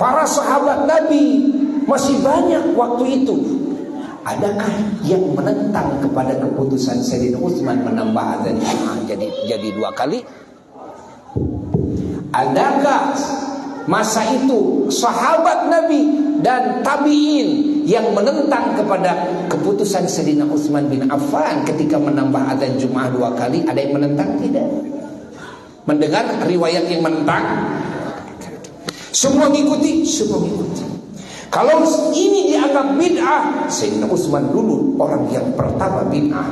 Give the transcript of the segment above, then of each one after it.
Para sahabat Nabi masih banyak waktu itu. Adakah yang menentang kepada keputusan Sayyidina Utsman menambah azan Jumat jadi 2 kali? Adakah masa itu sahabat Nabi dan tabi'in yang menentang kepada keputusan Sayyidina Utsman bin Affan ketika menambah azan Jumat 2 kali? Ada yang menentang? Tidak. Mendengar riwayat yang menentang, semua mengikuti, semua mengikuti. Kalau ini dianggap bid'ah, Sayyidina Utsman dulu orang yang pertama bid'ah.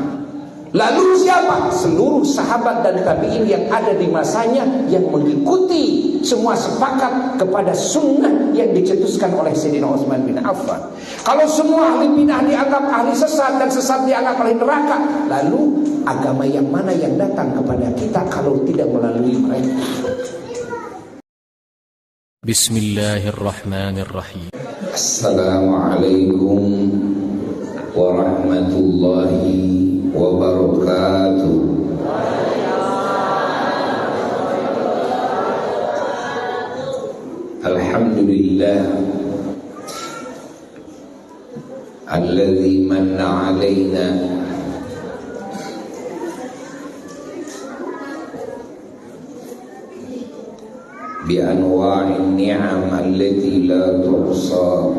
Lalu siapa? Seluruh sahabat dan tabi'in yang ada di masanya yang mengikuti, semua sepakat kepada sunnah yang dicetuskan oleh Sayyidina Utsman bin Affan. Kalau semua ahli bid'ah dianggap ahli sesat dan sesat dianggap ahli neraka, lalu agama yang mana yang datang kepada kita kalau tidak melalui mereka? Bismillahirrahmanirrahim. Assalamualaikum warahmatullahi wabarakatuh. Alhamdulillah alladzi manna alaina bi anwa'in ni'am allati la tuhsa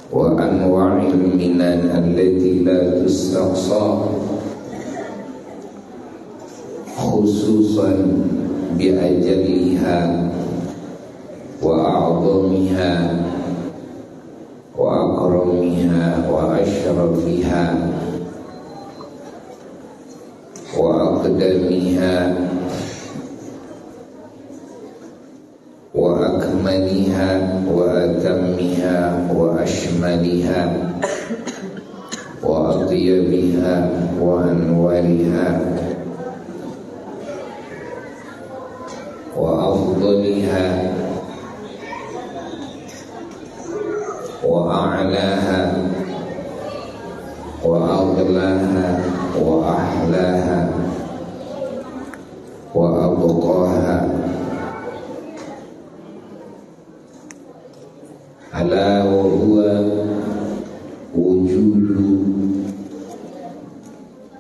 wa anwa'il minan allati la tustaqsa, khususan bi ajaliha wa a'zamiha wa akramiha wa ashrafiha wa aqdamiha wa akmaliha wa atammiha wa ashmaliha wa atyabiha wa anwariha wa afdaliha wa a'laha wa aghlaha wa ahlaha wa abqaha. Ala wa huwa wujudu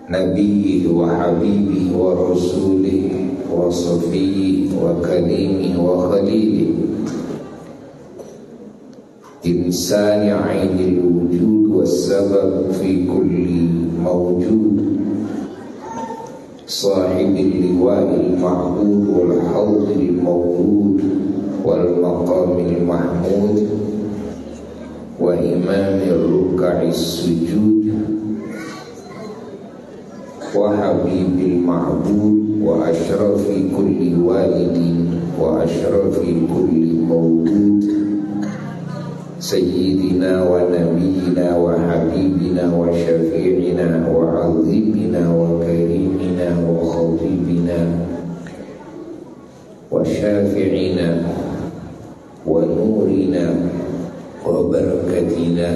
nabiyyi wa habibi wa rasuli wa safiyyi wa kalimi wa khalili, insani ainil wujud wa sabab fi kulli mawjud, sahibil liwa'il ma'bud wal hawdil mawrud wal maqamil mahmud wa imamir ruka'is sujud wa habibil ma'bud wa ashrafi kulli walidin wa ashrafi kulli mawlud, sayyidina wa nabiyina wa habibina wa syafi'ina wa azimina wa karimina wa khatibina wa syafi'ina wa nurina wa barakatina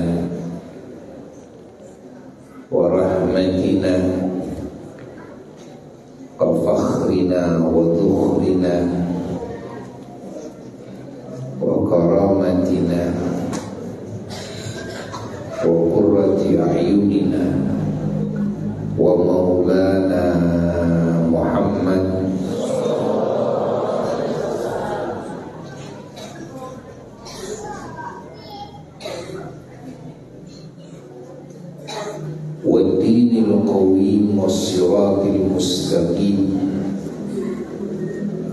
wa rahmatina wa fakhrina wa dhukhrina wa karamatina wa qurrati a'yunina wa maulana Muhammad والدين القويم والصراط المستقيم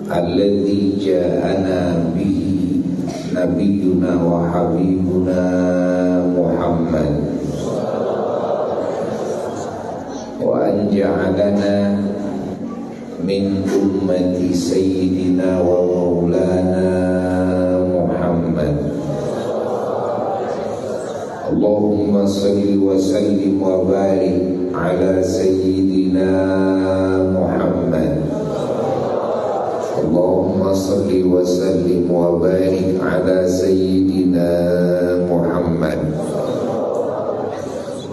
الذي جاءنا به نبينا وحبيبنا محمد، وأن جعلنا من أمة سيدنا ومولانا محمد. اللهم صل وسلم وبارك على سيدنا محمد. اللهم صل وسلم وبارك على سيدنا محمد.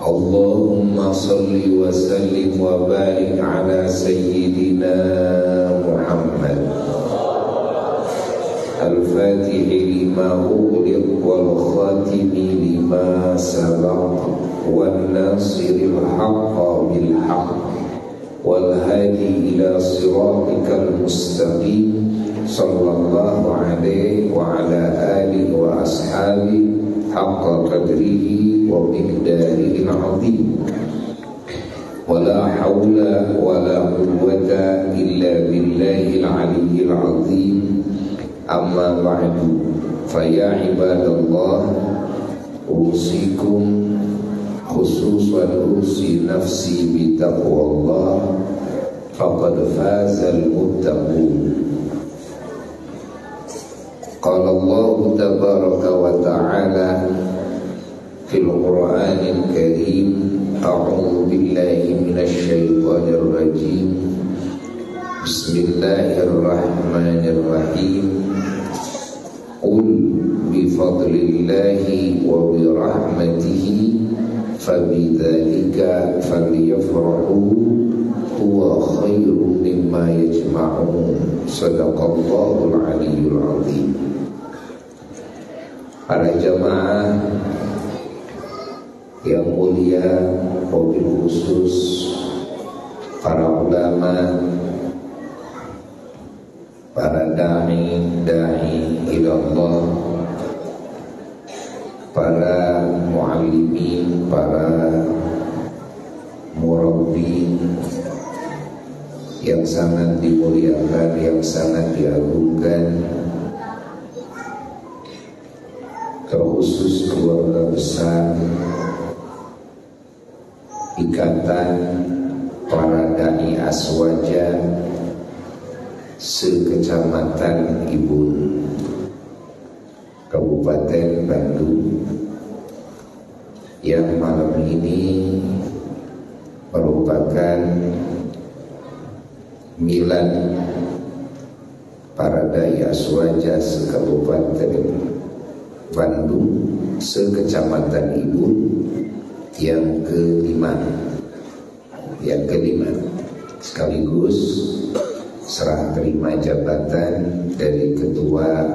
اللهم صل وسلم وبارك على سيدنا محمد. الفاتح لما أغلق والخاتم لما سبق والناصر الحق بالحق والهادي إلى صراطك المستقيم صلى الله عليه وعلى آله وأصحابه حق قدره ومقداره العظيم ولا حول ولا قوة إلا بالله العلي العظيم أما بعد فيا عباد الله أوصيكم خصوصا أوصي نفسي بتقوى الله فقد فاز المتقون. قال الله تبارك وتعالى في القرآن الكريم أعوذ بالله من الشيطان الرجيم بسم الله الرحمن الرحيم قل بفضل الله وبرحمته فبذلك فليفرحوا هو خير مما يجمعون صدق الله العلي العظيم. Para jamaah yang mulia, wabil khusus para ulama, para da'i ila Allah, para muallimin, para murabbin yang sangat dimuliakan, yang sangat diagungkan, terkhusus keluarga besar Ikatan para Dai Aswaja sekecamatan Ibun, Kabupaten Bandung, yang malam ini merupakan milad para Dai Aswaja se-Kabupaten Bandung, sekecamatan Ibun yang kelima, sekaligus serah terima jabatan dari ketua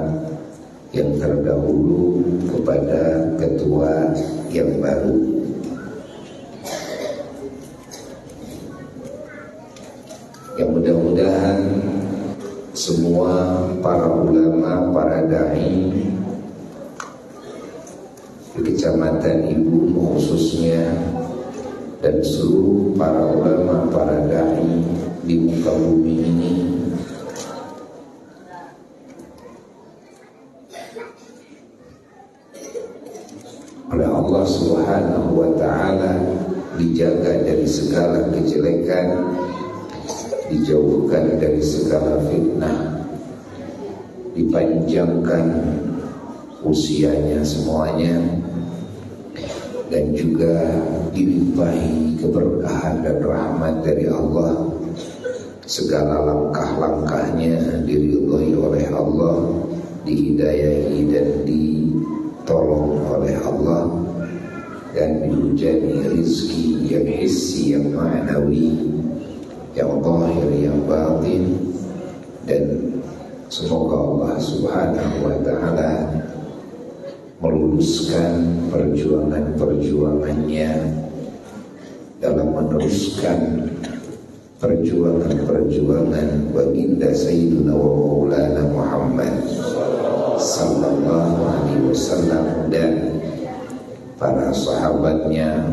yang terdahulu kepada ketua yang baru. Yang mudah-mudahan semua para ulama, para dai di Kecamatan Ibun khususnya, dan seluruh para ulama, para dai di muka bumi ini oleh Allah Subhanahu wa ta'ala dijaga dari segala kejelekan, dijauhkan dari segala fitnah, dipanjangkan usianya semuanya, dan juga dilimpahi keberkahan dan rahmat dari Allah. Segala langkah-langkahnya diridhoi oleh Allah, dihidayahi dan ditolong oleh Allah, dan dihujani rizki yang hissi, yang ma'nawi, yang zahir, yang batin. Dan semoga Allah Subhanahu wa ta'ala meluluskan perjuangan-perjuangannya dalam meneruskan perjuangan-perjuangan baginda Sayyidina wa Maulana Muhammad sallallahu alaihi wasallam dan para sahabatnya,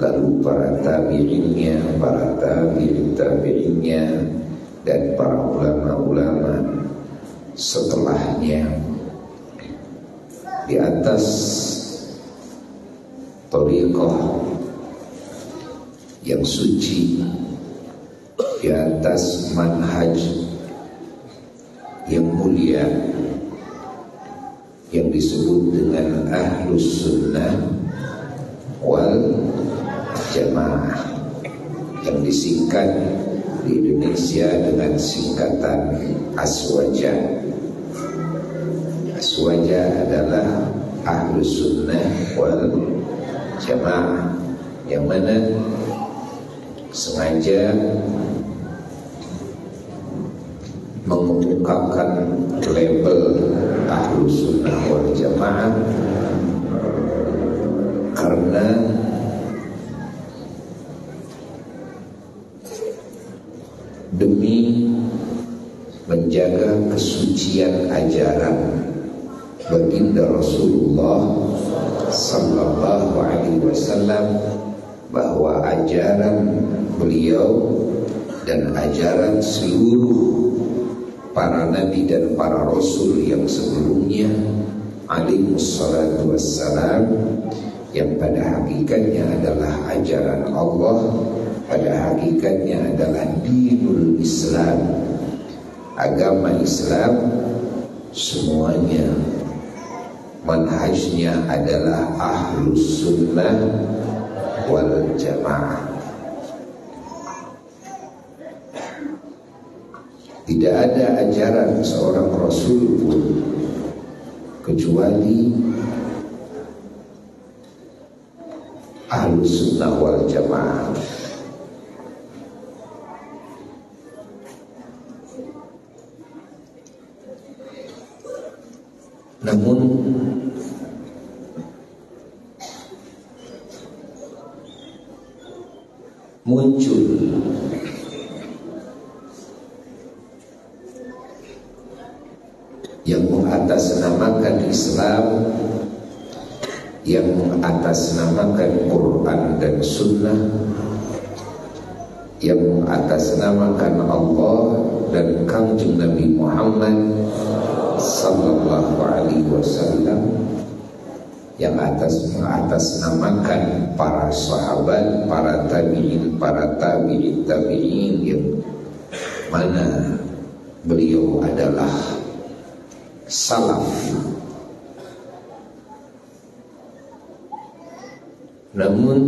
lalu para tabi'innya, para tabi'innya, dan para ulama-ulama setelahnya di atas thariqah yang suci, di atas manhaj yang mulia yang disebut dengan Ahlus Sunnah wal Jamaah, yang disingkat di Indonesia dengan singkatan Aswaja. Aswaja adalah Ahlus Sunnah wal Jamaah, yang mana sengaja mengungkapkan label rincian ajaran baginda Rasulullah sallallahu alaihi wasallam, bahwa ajaran beliau dan ajaran seluruh para nabi dan para rasul yang sebelumnya alaihissalatu wassalam, yang pada hakikatnya adalah ajaran Allah, pada hakikatnya adalah dinul Islam, agama Islam, semuanya manhajnya adalah ahlus sunnah wal jamaah. Tidak ada ajaran seorang Rasul pun kecuali ahlus sunnah wal jamaah. Namun muncul yang mengatasnamakan Islam, yang mengatasnamakan Quran dan Sunnah, yang mengatasnamakan Allah dan Kangjeng Nabi Muhammad sallallahu alaihi wasallam, yang mengatasnamakan para sahabat, para tabi'in, para tabi'in, yang mana beliau adalah salaf. Namun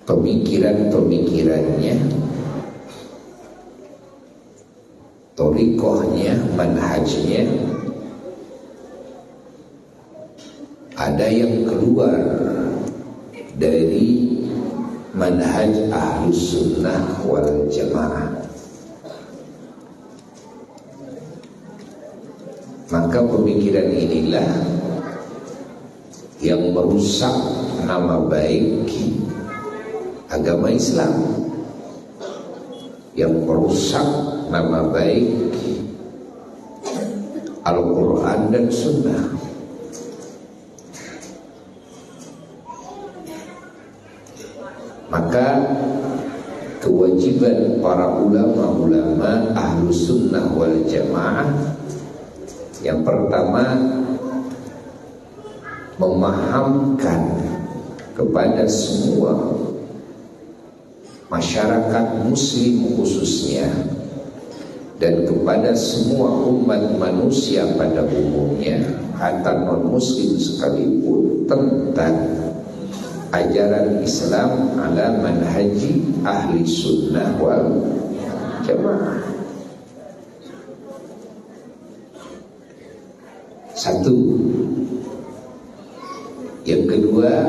pemikiran-pemikirannya, thariqahnya, manhajnya, ada yang keluar dari manhaj ahlus sunnah wal jamaah. Maka pemikiran inilah yang merusak nama baik agama Islam, yang merusak nama baik Al-Quran dan Sunnah. Maka kewajiban para ulama-ulama ahlus sunnah wal jamaah, yang pertama, memahamkan kepada semua masyarakat muslim khususnya, dan kepada semua umat manusia pada umumnya, atau non-muslim sekalipun, tentang ajaran Islam ala manhaji ahli sunnah wal jamaah. Satu. Yang kedua,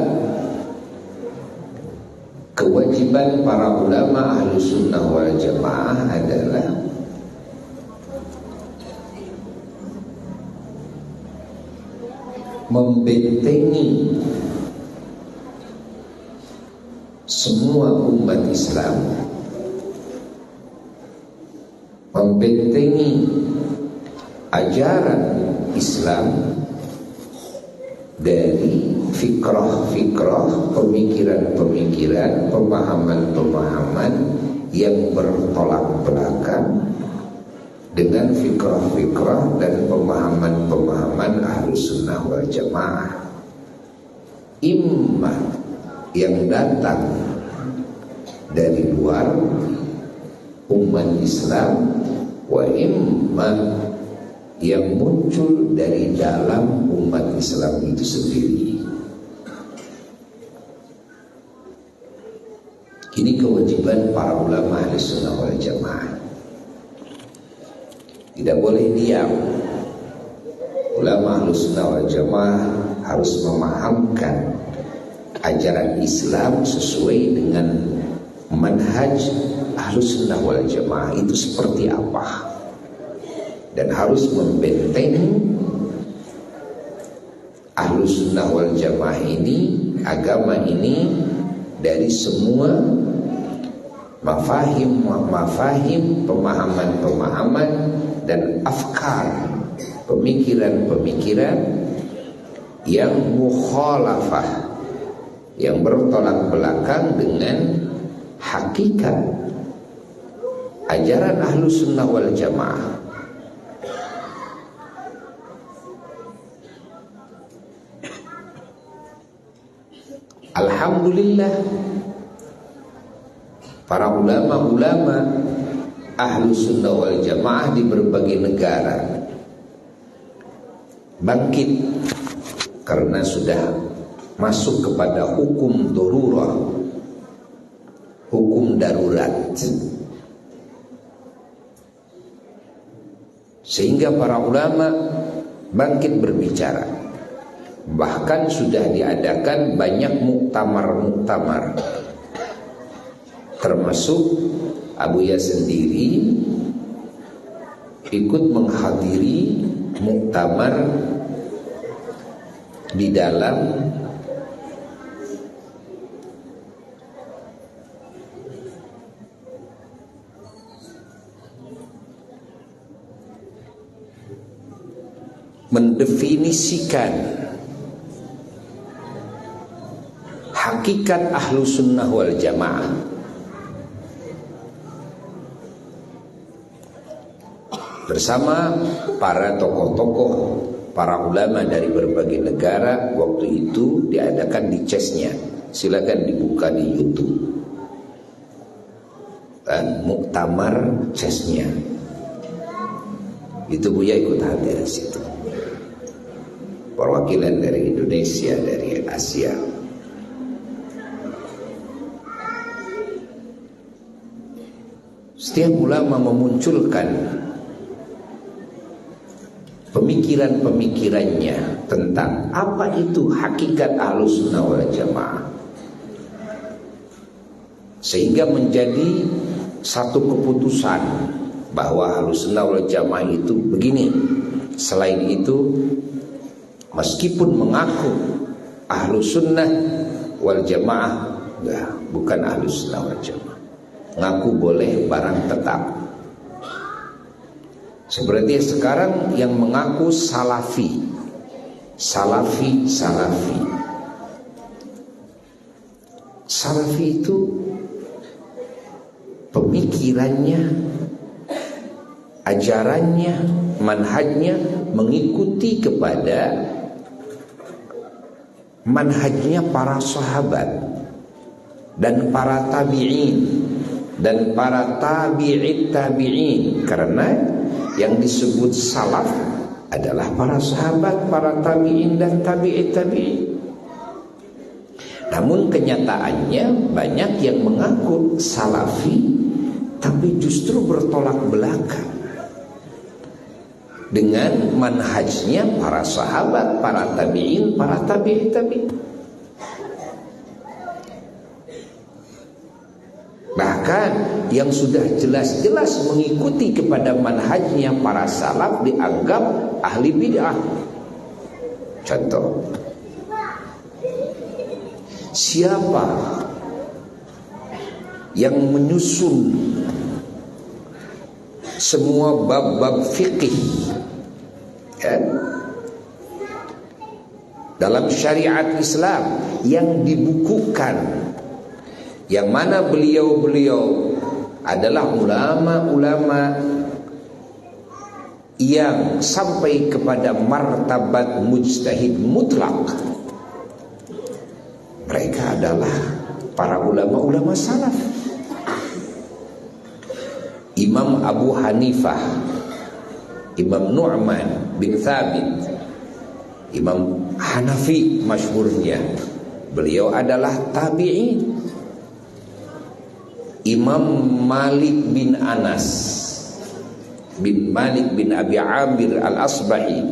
kewajiban para ulama ahli sunnah wal jamaah adalah membentengi semua umat Islam, membentengi ajaran Islam dari fikrah-fikrah, pemikiran-pemikiran, pemahaman-pemahaman yang bertolak belakang dengan fikrah-fikrah dan pemahaman-pemahaman ahlus sunnah wal jamaah, imma yang datang dari luar umat Islam, wa imma yang muncul dari dalam umat Islam itu sendiri. Ini kewajiban para ulama ahli sunnah wal jamaah. Tidak boleh diam. Ulama ahli sunnah wal jamaah harus memahamkan ajaran Islam sesuai dengan manhaj ahli sunnah wal jamaah itu seperti apa, dan harus membentengi ahlus sunnah wal jamaah ini, agama ini, dari semua mafahim, pemahaman-pemahaman, dan afkar, pemikiran-pemikiran yang mukhalafah, yang bertolak belakang dengan hakikat ajaran Ahlus Sunnah wal Jamaah. Alhamdulillah, para ulama-ulama Ahlus Sunnah wal Jamaah di berbagai negara bangkit karena sudah masuk kepada hukum darurah, hukum darurat, sehingga para ulama bangkit berbicara. Bahkan sudah diadakan banyak muktamar-muktamar, termasuk Abuya sendiri ikut menghadiri muktamar di dalam mendefinisikan hakikat Ahlus Sunnah wal Jamaah. Bersama para tokoh-tokoh, para ulama dari berbagai negara. Waktu itu diadakan di CES-nya, silakan dibuka di YouTube, muktamar CES-nya. Itu Buya ikut hadir di situ, perwakilan dari Indonesia, dari Asia. Setiap ulama memunculkan pemikiran-pemikirannya tentang apa itu hakikat Ahlus Sunnah wal Jamaah, sehingga menjadi satu keputusan bahwa Ahlus Sunnah wal Jamaah itu begini. Selain itu, meskipun mengaku Ahlus Sunnah wal Jamaah, bukan Ahlus Sunnah wal Jamaah, ngaku boleh barang tetap. Seperti sekarang yang mengaku salafi. Salafi itu pemikirannya, ajarannya, manhajnya mengikuti kepada manhajnya para sahabat dan para tabi'in dan para tabi'it tabi'in. Karena yang disebut salaf adalah para sahabat, para tabi'in dan tabi'it tabi'in. Namun kenyataannya banyak yang mengaku salafi tapi justru bertolak belakang dengan manhajnya para sahabat, para tabi'in, para tabi'it tabi'in. Bahkan yang sudah jelas-jelas mengikuti kepada manhajnya para salaf dianggap ahli bid'ah. Contoh, siapa yang menyusun semua bab-bab fikih dalam syariat Islam yang dibukukan, yang mana beliau-beliau adalah ulama-ulama yang sampai kepada martabat mujtahid mutlak. Mereka adalah para ulama-ulama salaf. Imam Abu Hanifah, Imam Nu'man bin Thabit, Imam Hanafi masyhurnya, beliau adalah tabi'in. Imam Malik bin Anas bin Malik bin Abi Amir al-Asbahi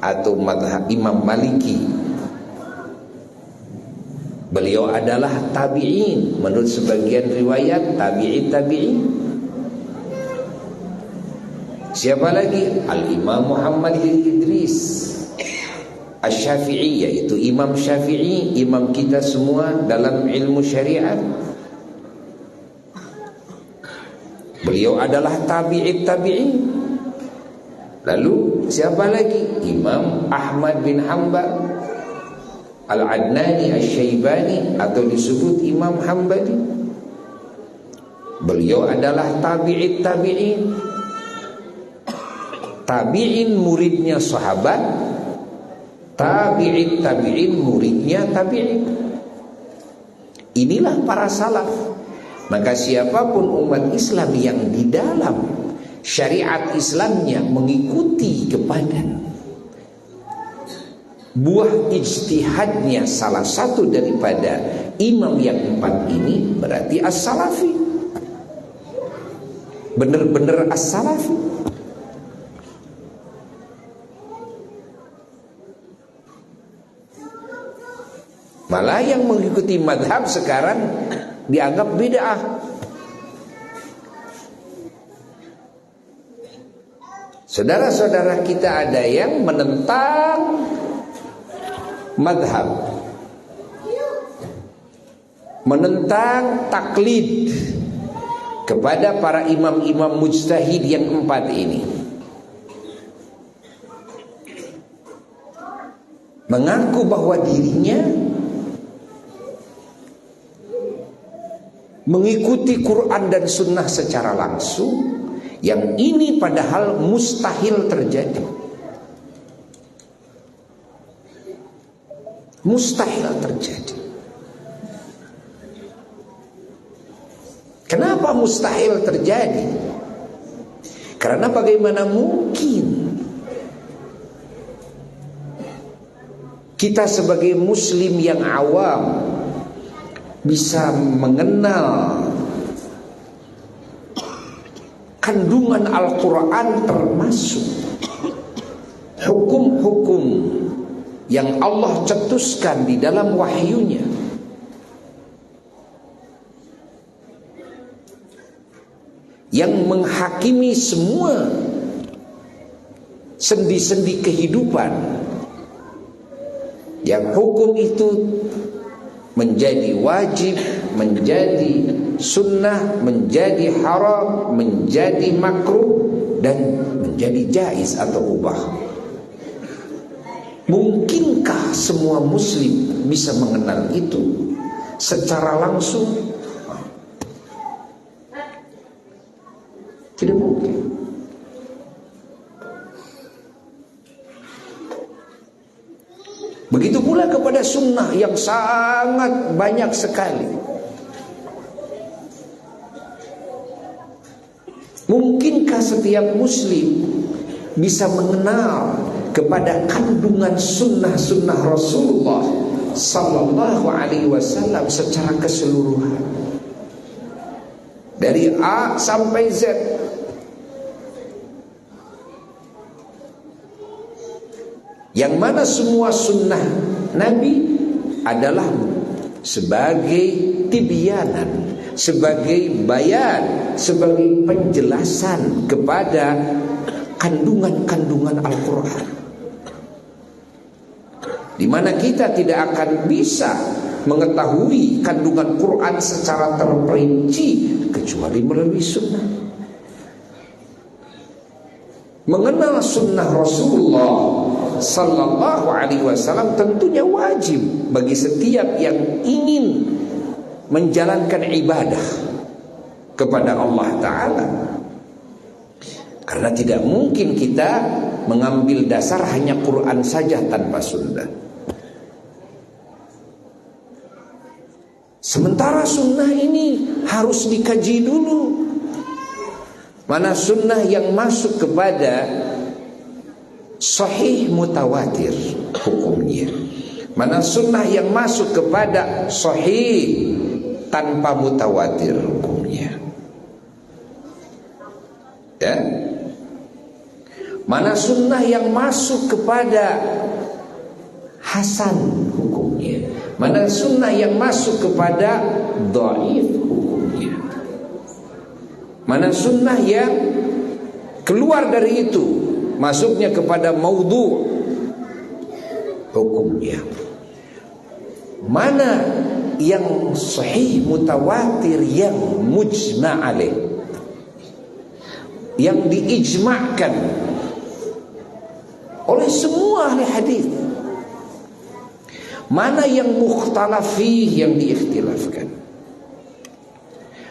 atau madhab Imam Maliki, beliau adalah tabi'in. Menurut sebagian riwayat tabi'in. Siapa lagi? Al-Imam Muhammad bin Idris Asy-Syafi'i, yaitu Imam Syafi'i, imam kita semua dalam ilmu syariat. Beliau adalah tabi'it tabi'in. Lalu siapa lagi? Imam Ahmad bin Hanbal Al-Adnani Asy-Syaibani, atau disebut Imam Hambali. Beliau adalah tabi'it tabi'in. Tabi'in muridnya sahabat, tabi'it tabi'in muridnya tabi'in. Inilah para salaf. Maka siapapun umat Islam yang di dalam syariat Islamnya mengikuti kepada buah ijtihadnya salah satu daripada imam yang 4 ini, berarti as-salafi. Benar-benar as-salafi. Malah yang mengikuti madhab sekarang dianggap bid'ah. Saudara-saudara kita ada yang menentang madhab, menentang taklid kepada para imam-imam mujtahid yang 4 ini. Mengaku bahwa dirinya mengikuti Quran dan Sunnah secara langsung, yang ini padahal mustahil terjadi. Mustahil terjadi. Kenapa mustahil terjadi? Karena bagaimana mungkin kita sebagai muslim yang awam bisa mengenal kandungan Al-Quran, termasuk hukum-hukum yang Allah cetuskan di dalam wahyunya, yang menghakimi semua sendi-sendi kehidupan, yang hukum itu menjadi wajib, menjadi sunnah, menjadi haram, menjadi makruh, dan menjadi jaiz atau ubah. Mungkinkah semua muslim bisa mengenal itu secara langsung? Tidak mungkin. Begitu pula kepada sunnah yang sangat banyak sekali. Mungkinkah setiap muslim bisa mengenal kepada kandungan sunnah-sunnah Rasulullah Sallallahu Alaihi Wasallam secara keseluruhan, dari A sampai Z? Yang mana semua sunnah Nabi adalah sebagai tibyanan, sebagai bayan, sebagai penjelasan kepada kandungan-kandungan Al-Quran, di mana kita tidak akan bisa mengetahui kandungan Quran secara terperinci kecuali melalui sunnah. Mengenal sunnah Rasulullah Sallallahu Alaihi Wasallam tentunya wajib bagi setiap yang ingin menjalankan ibadah kepada Allah Ta'ala. Karena tidak mungkin kita mengambil dasar hanya Quran saja tanpa sunnah. Sementara sunnah ini harus dikaji dulu. Mana sunnah yang masuk kepada sahih mutawatir hukumnya, mana sunnah yang masuk kepada sahih tanpa mutawatir hukumnya, ya. Mana sunnah yang masuk kepada hasan hukumnya, mana sunnah yang masuk kepada dhaif hukumnya, mana sunnah yang keluar dari itu masuknya kepada maudhu hukumnya, mana yang sahih mutawatir yang mujma' alaih yang diijma'kan oleh semua ahli hadis, mana yang mukhtalaf fih, yang diikhtilafkan.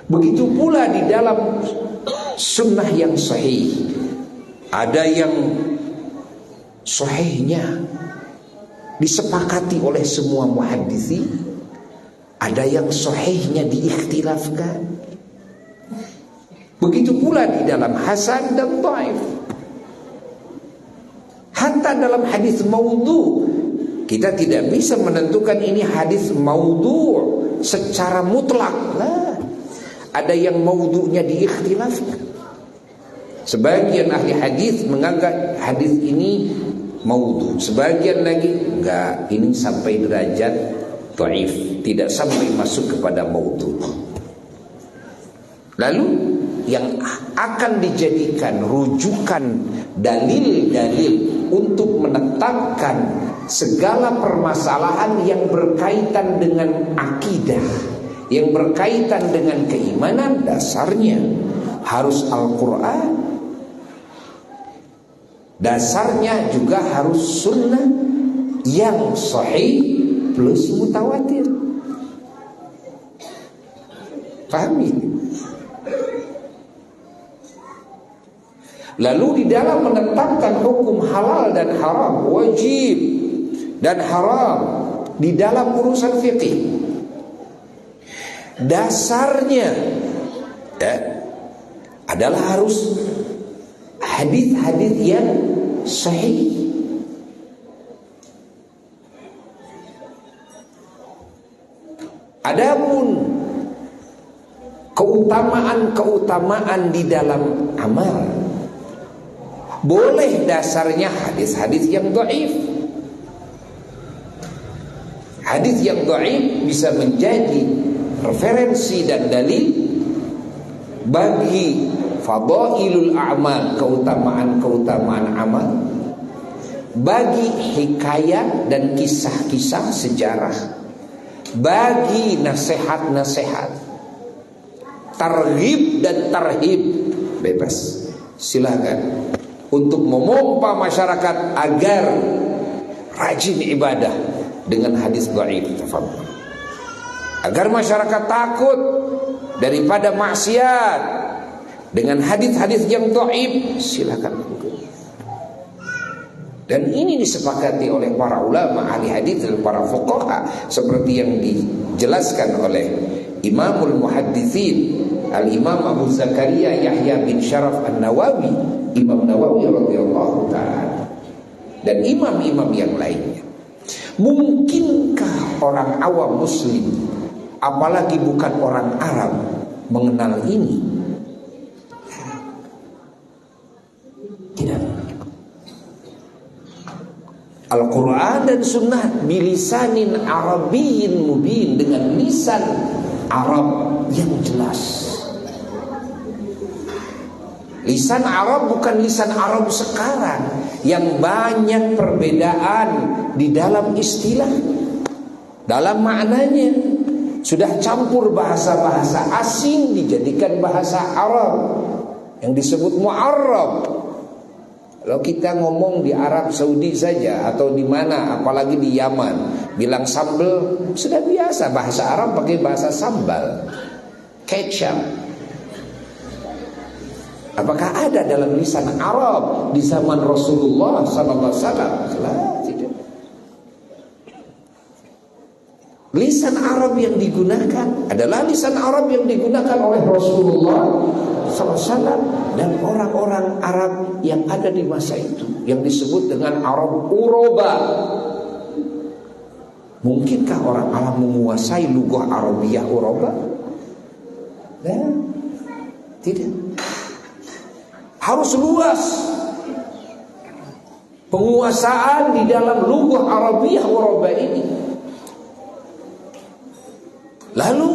Begitu pula di dalam sunnah yang sahih, ada yang sahihnya disepakati oleh semua muhaddisi, ada yang sahihnya diikhtilafkan. Begitu pula di dalam hasan dan dhaif. Hatta dalam hadis maudhu, kita tidak bisa menentukan ini hadis maudhu secara mutlak. Nah, ada yang maudhunya diikhtilafkan. Sebagian ahli hadis menganggap hadis ini maudhu, sebagian lagi enggak, ini sampai derajat dhaif, tidak sampai masuk kepada maudhu. Lalu yang akan dijadikan rujukan dalil-dalil untuk menetapkan segala permasalahan yang berkaitan dengan akidah, yang berkaitan dengan keimanan, dasarnya harus Al-Quran, dasarnya juga harus sunnah yang sahih plus mutawatir. Pahami? Lalu di dalam menetapkan hukum halal dan haram, wajib dan haram di dalam urusan fikih, dasarnya adalah harus hadis-hadis yang sahih. Adapun keutamaan di dalam amal, boleh dasarnya hadis-hadis yang dhaif. Hadis yang dhaif bisa menjadi referensi dan dalil bagi fadailul a'mal, keutamaan-keutamaan amal, bagi hikayat dan kisah-kisah sejarah, bagi nasihat-nasihat, targhib dan tarhib, bebas, silakan untuk memompa masyarakat agar rajin ibadah dengan hadis dhaif, agar masyarakat takut daripada maksiat dengan hadis-hadis yang dhaif, silakan. Dan ini disepakati oleh para ulama ahli hadis dan para fuqaha, seperti yang dijelaskan oleh Imamul Muhadditsin Al-Imam Abu Zakaria Yahya bin Syaraf An-Nawawi, Imam Nawawi radhiyallahu ta'ala, dan imam-imam yang lainnya. Mungkinkah orang awam muslim, apalagi bukan orang Arab, mengenal ini? Tidak. Al-Quran dan Sunnah bilisanin Arabiyyin mubin, dengan lisan Arab yang jelas. Lisan Arab bukan lisan Arab sekarang yang banyak perbedaan di dalam istilah, dalam maknanya. Sudah campur bahasa-bahasa asing dijadikan bahasa Arab yang disebut mu'arrab. Kalau kita ngomong di Arab Saudi saja atau di mana, apalagi di Yaman, bilang sambal sudah biasa. Bahasa Arab pakai bahasa sambal, kecap. Apakah ada dalam lisan Arab di zaman Rasulullah sallallahu alaihi wasallam? Tidak. Lisan Arab yang digunakan adalah lisan Arab yang digunakan oleh Rasulullah sallallahu alaihi wasallam dan orang-orang Arab yang ada di masa itu, yang disebut dengan Arab Uroba. Mungkinkah orang Arab menguasai lughah Arabiyah Uroba? Tidak. Harus luas penguasaan di dalam lughah Arabiyah Uroba ini. Lalu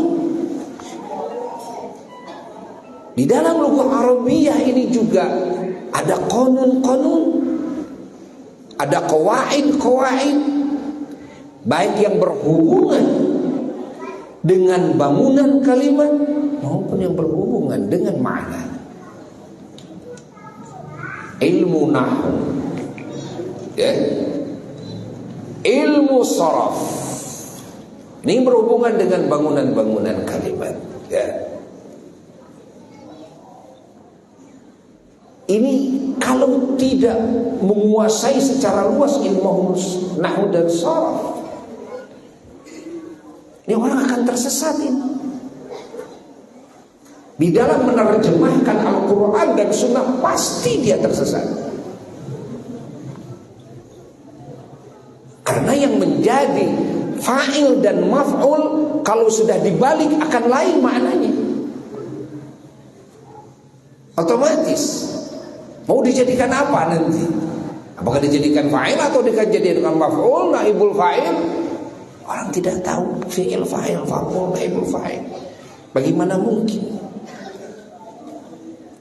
di dalam lughah Arabiyah ini juga ada qanun-qanun, ada qawaid-qawaid, baik yang berhubungan dengan bangunan kalimat maupun yang berhubungan dengan makna. ilmu nahwu, ya, ilmu sharaf. Ini berhubungan dengan bangunan-bangunan kalimat, ya. Ini kalau tidak menguasai secara luas ilmu nahwu dan sharaf, ini orang akan tersesat ini. Di dalam menerjemahkan Al-Quran dan Sunnah pasti dia tersesat. Karena yang menjadi fa'il dan maf'ul kalau sudah dibalik akan lain maknanya. Otomatis mau dijadikan apa nanti? Apakah dijadikan fa'il atau dijadikan maf'ul, naibul fa'il? Orang tidak tahu fi'il fa'il, maf'ul, naibul fa'il. Bagaimana mungkin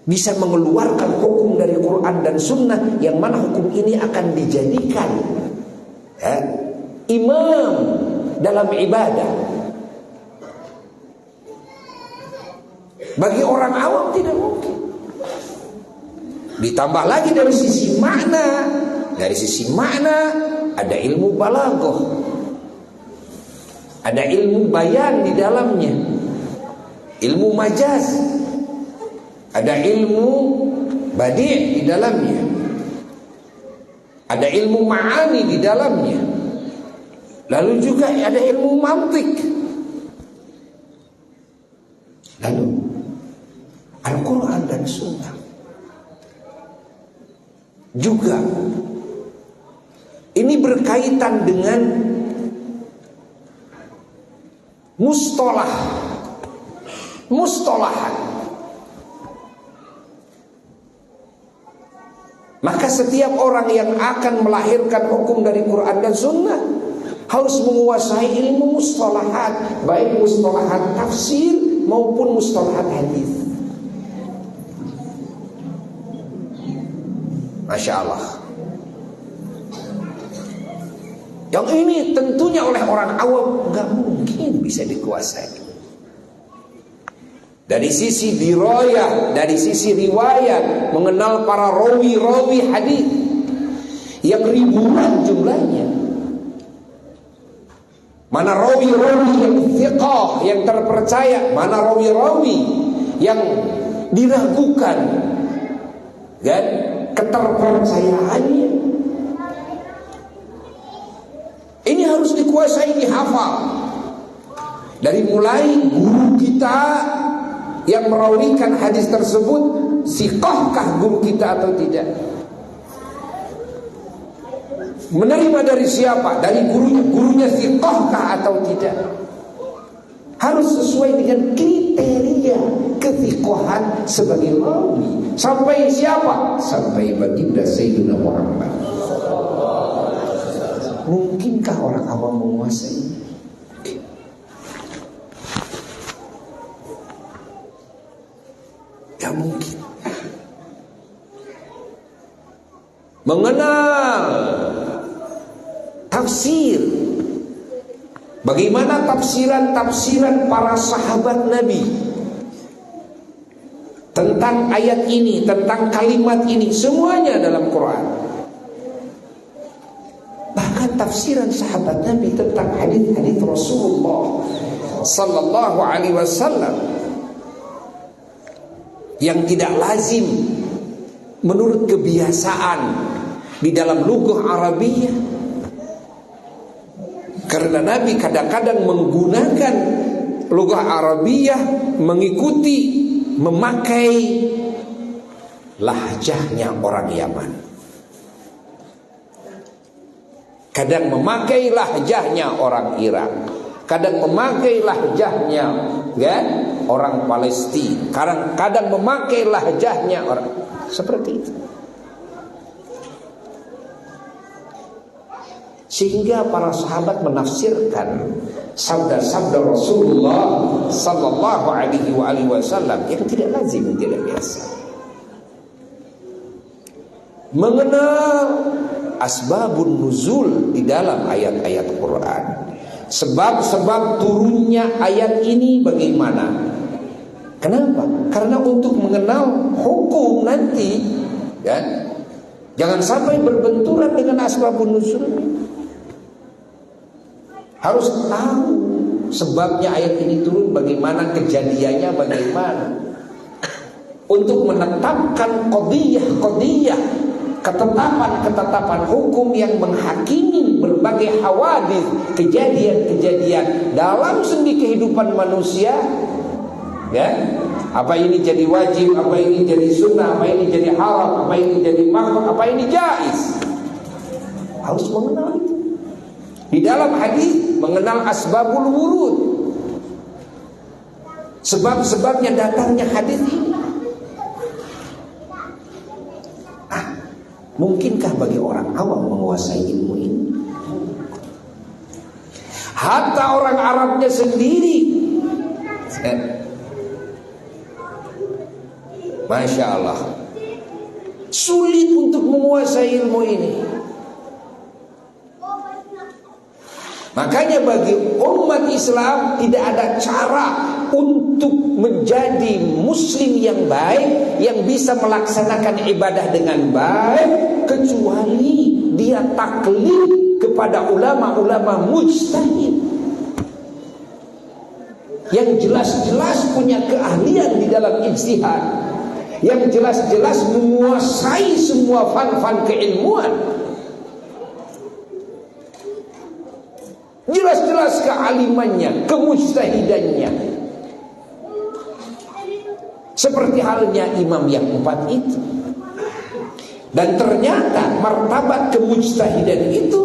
bisa mengeluarkan hukum dari Quran dan Sunnah yang mana hukum ini akan dijadikan, ya, imam dalam ibadah? Bagi orang awam tidak mungkin. Ditambah lagi dari sisi makna. Dari sisi makna ada ilmu balaghah, ada ilmu bayan di dalamnya, ilmu majaz, ada ilmu badi' di dalamnya, ada ilmu ma'ani di dalamnya, lalu juga ada ilmu mantik, lalu Al-Quran dan Sunnah juga. Ini berkaitan dengan mustalahat. Maka setiap orang yang akan melahirkan hukum dari Quran dan Sunnah harus menguasai ilmu mustalahat, baik mustalahat tafsir maupun mustalahat hadis. Masya Allah. Yang ini tentunya oleh orang awam nggak mungkin bisa dikuasai. Dari sisi dirayah, dari sisi riwayat, mengenal para rawi-rawi hadis yang ribuan jumlahnya. Mana rawi-rawi yang thiqah, yang terpercaya, mana rawi-rawi yang diragukan, kan, keterpercayaannya. Ini harus dikuasai, dihafal. Dari mulai guru kita yang merawikan hadis tersebut, siqahkah guru kita atau tidak? Menerima dari siapa? Dari gurunya. Gurunya siqahkah atau tidak? Harus sesuai dengan kriteria kesiqahan sebagai rawi. Sampai siapa? Sampai baginda Sayyidina Muhammad. Mungkinkah orang awam menguasai? Tidak mungkin. Mengenal tafsir, bagaimana tafsiran para sahabat Nabi tentang ayat ini, tentang kalimat ini, semuanya dalam Quran. Bahkan tafsiran sahabat Nabi tentang hadis-hadis Rasulullah sallallahu alaihi wasallam yang tidak lazim menurut kebiasaan di dalam lughah Arabiyah. Karena Nabi kadang-kadang menggunakan lughah Arabiyah memakai lahjahnya orang Yaman. Kadang memakai lahjahnya orang Irak, kadang memakai lahjahnya, kan, orang Palestina, kadang memakai lahjahnya orang, seperti itu. Sehingga para sahabat menafsirkan sabda-sabda Rasulullah sallallahu alaihi wasallam yang tidak lazim, tidak biasa. Mengenal asbabun nuzul di dalam ayat-ayat Quran, sebab-sebab turunnya ayat ini bagaimana. Kenapa? Karena untuk mengenal hukum nanti, kan, Jangan sampai berbenturan dengan asbabun nuzul. Harus tahu sebabnya ayat ini turun, bagaimana kejadiannya, bagaimana. Untuk menetapkan qadiyah, ketetapan hukum yang menghakimi berbagai hawadits, kejadian-kejadian dalam sendi kehidupan manusia, ya. Apa ini jadi wajib, apa ini jadi sunnah, apa ini jadi haram, apa ini jadi makruh, apa ini jaiz. Harus mengenal itu. Di dalam hadis mengenal asbabul wurud, sebab-sebabnya datangnya hadis ini. Mungkinkah bagi orang awam menguasai ilmu ini? Hatta orang Arabnya sendiri, Masya Allah, sulit untuk menguasai ilmu ini. Makanya bagi umat Islam tidak ada cara untuk menjadi muslim yang baik, yang bisa melaksanakan ibadah dengan baik, kecuali dia taklid kepada ulama-ulama mujtahid yang jelas-jelas punya keahlian di dalam ijtihad, yang jelas-jelas menguasai semua fan-fan keilmuan, jelas-jelas kealimannya, kemujtahidannya. Seperti halnya imam yang 4 itu. Dan ternyata martabat kemujtahidan itu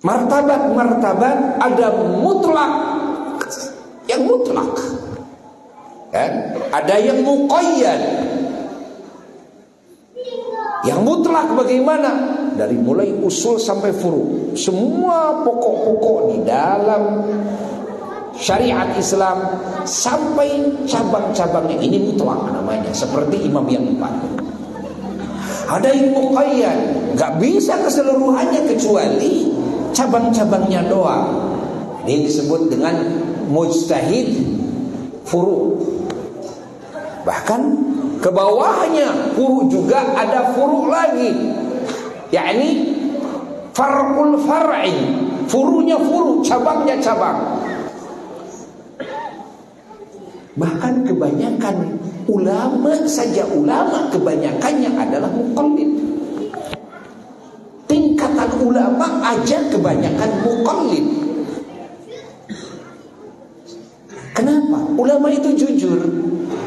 martabat ada mutlak, yang mutlak, kan? Ada yang muqayyad. Yang mutlak bagaimana? Dari mulai usul sampai furu, semua pokok-pokok di dalam syariat Islam sampai cabang-cabangnya ini mutlak namanya, seperti imam yang 4. Ada yang muqayyad, nggak bisa keseluruhannya kecuali cabang-cabangnya doang. Ini disebut dengan mujtahid furu. Bahkan ke bawahnya furu juga ada furu lagi, yakni far'ul far'i, furunya furu, cabangnya cabang. Bahkan kebanyakan ulama saja, ulama kebanyakannya adalah muqallid. Tingkatan ulama aja kebanyakan muqallid. Kenapa? Ulama itu jujur.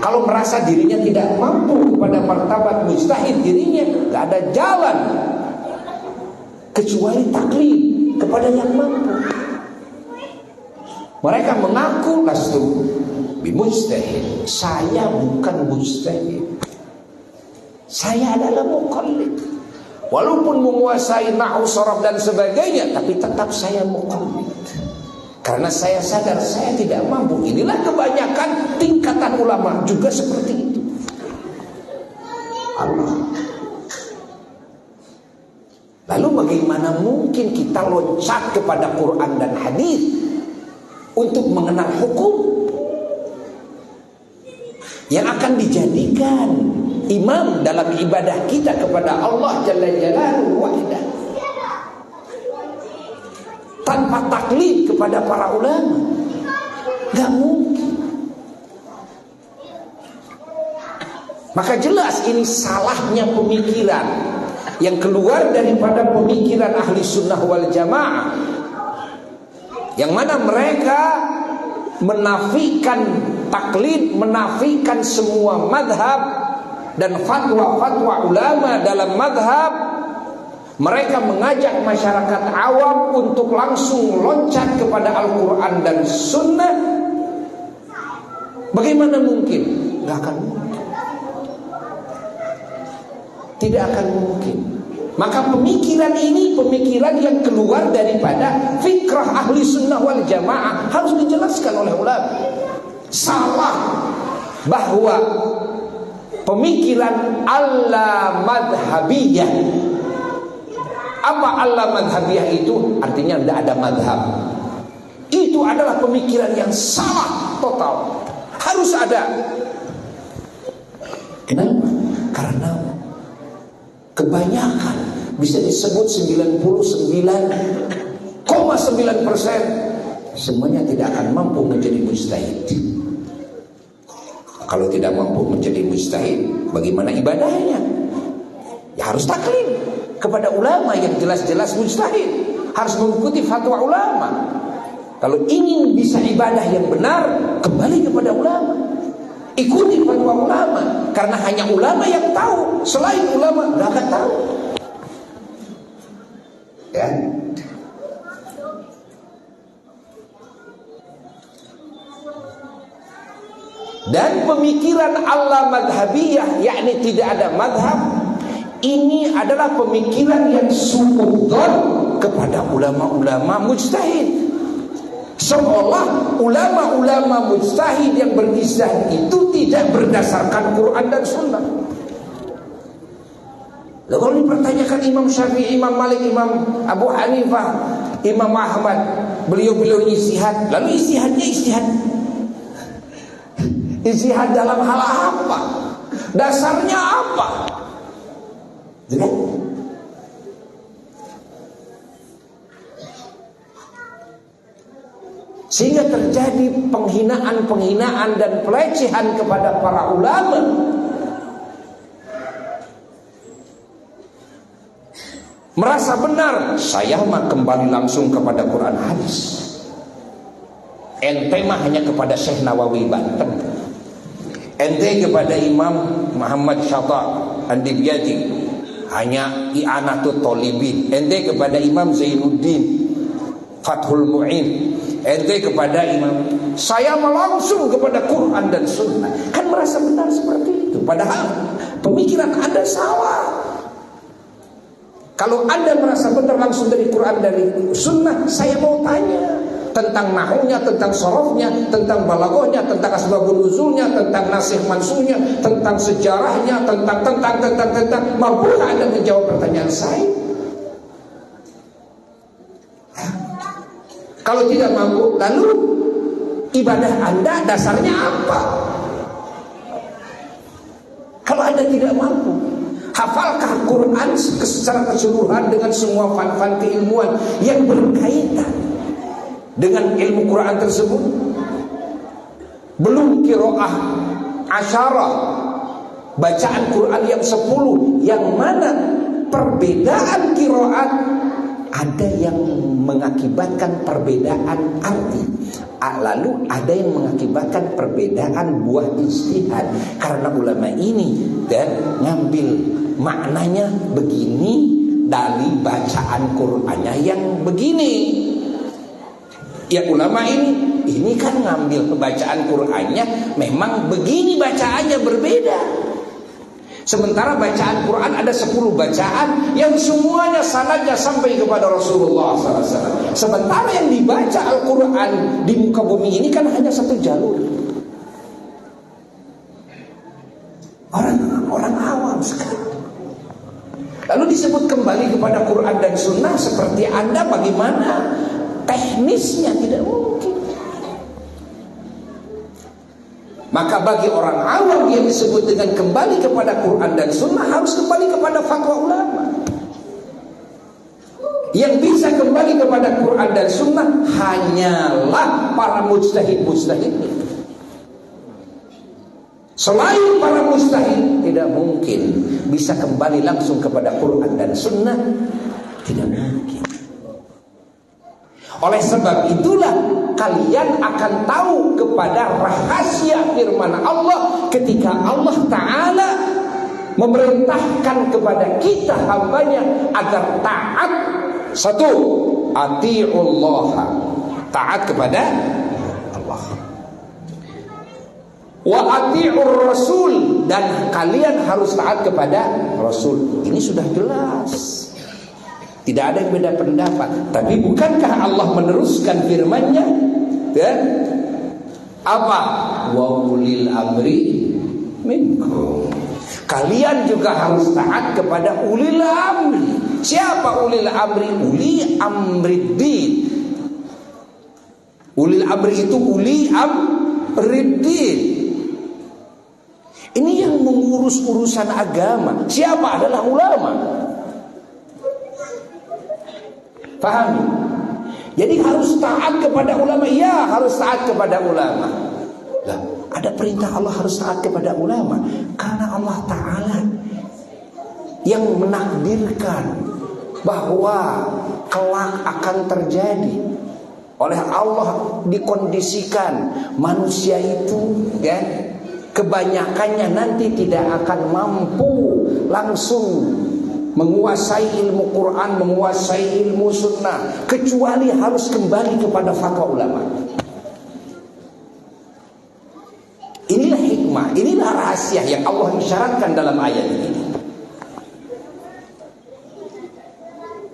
Kalau merasa dirinya tidak mampu kepada martabat mujtahid, dirinya gak ada jalan kecuali taklid kepada yang mampu. Mereka mengaku lastu bimujtahid, saya bukan mujtahid, saya adalah muqallid. Walaupun menguasai nahwu, sharaf dan sebagainya, tapi tetap saya muqallid. Karena saya sadar saya tidak mampu. Inilah kebanyakan tingkatan ulama juga seperti itu. Allah. Lalu bagaimana mungkin kita loncat kepada Quran dan hadis untuk mengenal hukum yang akan dijadikan imam dalam ibadah kita kepada Allah Jalla Jalaluhu wahdah, tanpa taklid kepada para ulama? Gak mungkin. Maka jelas ini salahnya pemikiran yang keluar daripada pemikiran ahli sunnah wal jamaah, yang mana mereka menafikan taklid, menafikan semua madhab dan fatwa-fatwa ulama dalam madhab. Mereka mengajak masyarakat awam untuk langsung loncat kepada Al-Quran dan Sunnah. Bagaimana mungkin? Gak akan mungkin. Tidak akan mungkin. Maka pemikiran ini pemikiran yang keluar daripada fikrah ahli sunnah wal jamaah, harus dijelaskan oleh ulama. Salah bahwa pemikiran alla madhabiyah. Apa alla madhabiyah itu? Artinya tidak ada madhab. Itu adalah pemikiran yang salah total. Harus ada. Kenapa? Karena kebanyakan, bisa disebut 99,9%, semuanya tidak akan mampu menjadi mujtahid. Kalau tidak mampu menjadi mujtahid, bagaimana ibadahnya? Ya harus taklid kepada ulama yang jelas-jelas mujtahid, harus mengikuti fatwa ulama. Kalau ingin bisa ibadah yang benar, kembali kepada ulama, ikuti fatwa ulama, karena hanya ulama yang tahu, selain ulama nggak akan tahu. Ya. Dan pemikiran Allah madhabiyah, yakni tidak ada madhab, ini adalah pemikiran yang suudzon kepada ulama-ulama mujtahid. Seolah ulama-ulama mujtahid yang berijtihad itu tidak berdasarkan Quran dan Sunnah. Lalu kalau dipertanyakan Imam Syafi'i, Imam Malik, Imam Abu Hanifah, Imam Ahmad, beliau-beliau ijtihad, lalu ijtihadnya ijtihad dalam hal apa? Dasarnya apa? Jadi, sehingga terjadi penghinaan dan pelecehan kepada para ulama. Merasa benar, saya mah kembali langsung kepada Quran hadis. Ente mah hanya kepada Syekh Nawawi Banten, ente kepada Imam Muhammad Syata' An-Dibyati hanya I'anatul Thalibin, ente kepada Imam Zainuddin Fathul Mu'in, ente kepada imam. Saya mau langsung kepada Quran dan Sunnah. Kan merasa benar seperti itu, padahal pemikiran Anda salah. Kalau Anda merasa benar langsung dari Quran, dari Sunnah, saya mau tanya tentang nahwnya, tentang sorofnya, tentang balaghahnya, tentang asbabun nuzulnya, tentang nasih mansuhnya, tentang sejarahnya, tentang mampukah Anda menjawab pertanyaan saya? Kalau tidak mampu, lalu ibadah Anda dasarnya apa? Kalau Anda tidak mampu, hafalkah Quran secara keseluruhan dengan semua fan-fan keilmuan yang berkaitan dengan ilmu Quran tersebut? Belum qiraah asyarah, bacaan Quran yang 10, yang mana perbedaan qiraat ada yang mengakibatkan perbedaan arti, lalu ada yang mengakibatkan perbedaan buah ijtihad. Karena ulama ini dan ngambil maknanya begini dari bacaan Qur'annya yang begini. Ya ulama ini kan ngambil bacaan Qur'annya memang begini, bacaannya berbeda. Sementara bacaan Quran ada 10 bacaan yang semuanya sanadnya sampai kepada Rasulullah SAW. Sementara yang dibaca Al-Quran di muka bumi ini kan hanya satu jalur. Orang awam sekali. Lalu disebut kembali kepada Quran dan Sunnah, seperti Anda bagaimana teknisnya tidak mungkin. Maka bagi orang awam yang disebut dengan kembali kepada Quran dan Sunnah, harus kembali kepada fatwa ulama. Yang bisa kembali kepada Quran dan Sunnah hanyalah para mujtahid-mujtahid. Selain para mujtahid, tidak mungkin bisa kembali langsung kepada Quran dan Sunnah. Tidak mungkin. Oleh sebab itulah kalian akan tahu kepada rahasia firman Allah ketika Allah Ta'ala memerintahkan kepada kita hambanya agar taat. Satu, ati'ullah, taat kepada Allah. Wa ati'ur rasul, dan kalian harus taat kepada Rasul. Ini sudah jelas. Tidak ada yang beda pendapat. Tapi bukankah Allah meneruskan firman-Nya? Ya? Apa? Wa ulil amri minkum. Kalian juga harus taat kepada ulil amri. Siapa ulil amri? Uli amriddin. Ulil amri itu uli amriddin. Ini yang mengurus urusan agama. Siapa? Adalah ulama. Pahami? Jadi harus taat kepada ulama. Ya, harus taat kepada ulama. Lah, ada perintah Allah harus taat kepada ulama karena Allah Ta'ala yang menakdirkan bahwa kelak akan terjadi. Oleh Allah dikondisikan manusia itu, ya, kebanyakannya nanti tidak akan mampu langsung menguasai ilmu Quran, menguasai ilmu sunnah, kecuali harus kembali kepada fatwa ulama. Inilah hikmah, inilah rahasia yang Allah isyaratkan dalam ayat ini.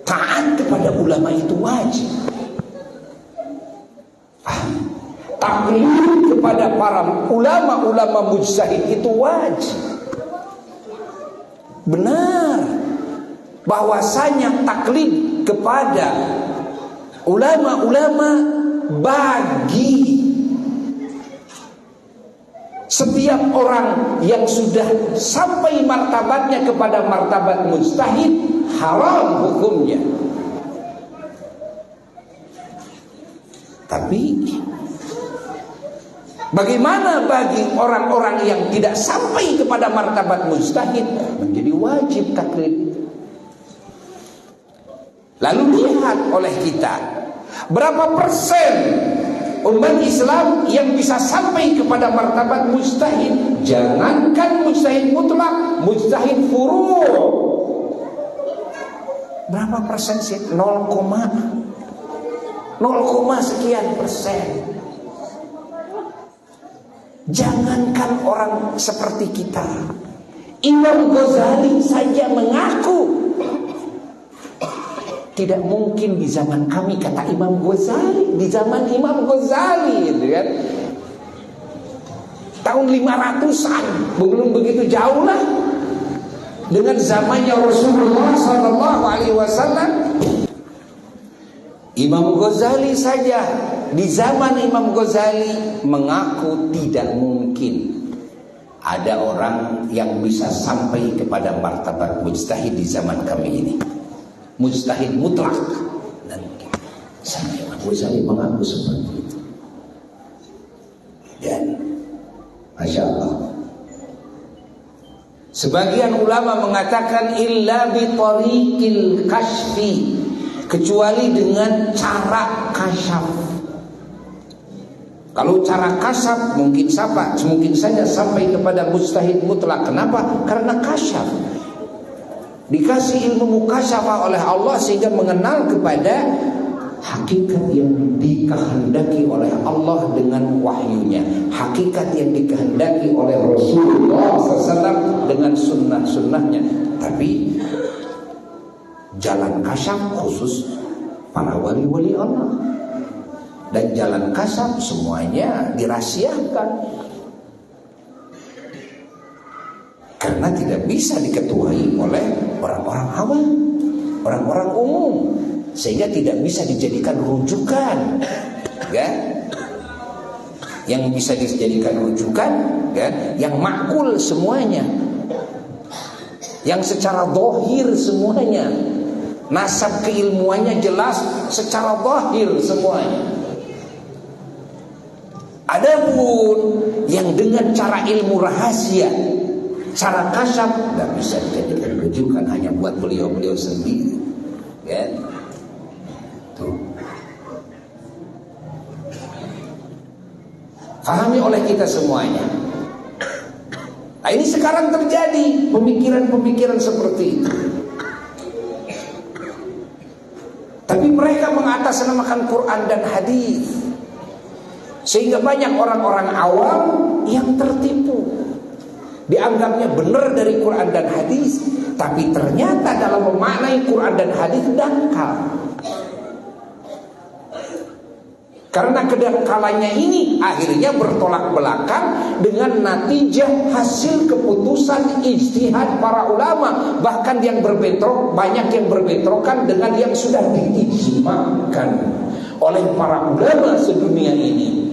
Taat kepada ulama itu wajib. Taklid kepada para ulama-ulama mujtahid itu wajib. Benar bahwasanya taklid kepada ulama-ulama bagi setiap orang yang sudah sampai martabatnya kepada martabat mujtahid, haram hukumnya. Tapi bagaimana bagi orang-orang yang tidak sampai kepada martabat mujtahid? Menjadi wajib taklid. Lalu lihat oleh kita, berapa persen umat Islam yang bisa sampai kepada martabat mujtahid? Jangankan mujtahid mutlak, mujtahid furu'. Berapa persen sih? 0, sekian persen. Jangankan orang seperti kita, Imam Ghazali saja mengaku tidak mungkin di zaman kami, kata Imam Ghazali, di zaman Imam Ghazali, gitu kan, tahun 500-an, belum begitu jauh lah dengan zamannya Rasulullah SAW. Imam Ghazali saja, di zaman Imam Ghazali mengaku tidak mungkin ada orang yang bisa sampai kepada martabat mujtahid di zaman kami ini, mujtahid mutlak. Dan sampai Imam Ghazali mengaku seperti itu. Dan Masya Allah, sebagian ulama mengatakan illa bi tariqil kashfi, kecuali dengan cara kasyaf. Kalau cara kasyaf mungkin saja sampai kepada mujtahid mutlak. Kenapa? Karena kasyaf, dikasih ilmu mukasyafah oleh Allah sehingga mengenal kepada hakikat yang dikehendaki oleh Allah dengan wahyunya, hakikat yang dikehendaki oleh Rasulullah SAW dengan sunnah-sunnahnya. Tapi jalan kasyaf khusus para wali-wali Allah, dan jalan kasyaf semuanya dirahasiakan karena tidak bisa diketuai oleh orang-orang awam, orang-orang umum, sehingga tidak bisa dijadikan rujukan, ya? Yang bisa dijadikan rujukan, ya? Yang makul semuanya, yang secara zahir semuanya, nasab keilmuannya jelas secara zahir semuanya. Adapun yang dengan cara ilmu rahasia, cara kasyaf, tidak bisa dijadikan rujukan, hanya buat beliau-beliau sendiri, ya. Tuh. Fahami oleh kita semuanya. Nah, ini sekarang terjadi pemikiran-pemikiran seperti itu. Tapi mereka mengatasnamakan Quran dan hadis, sehingga banyak orang-orang awam yang tertipu. Dianggapnya benar dari Quran dan hadis, tapi ternyata dalam memaknai Quran dan hadis dangkal. Karena kedangkalannya ini akhirnya bertolak belakang dengan natijah hasil keputusan ijtihad para ulama. Bahkan yang berbentrok, banyak yang berbentrokan dengan yang sudah diijmakan oleh para ulama sedunia ini.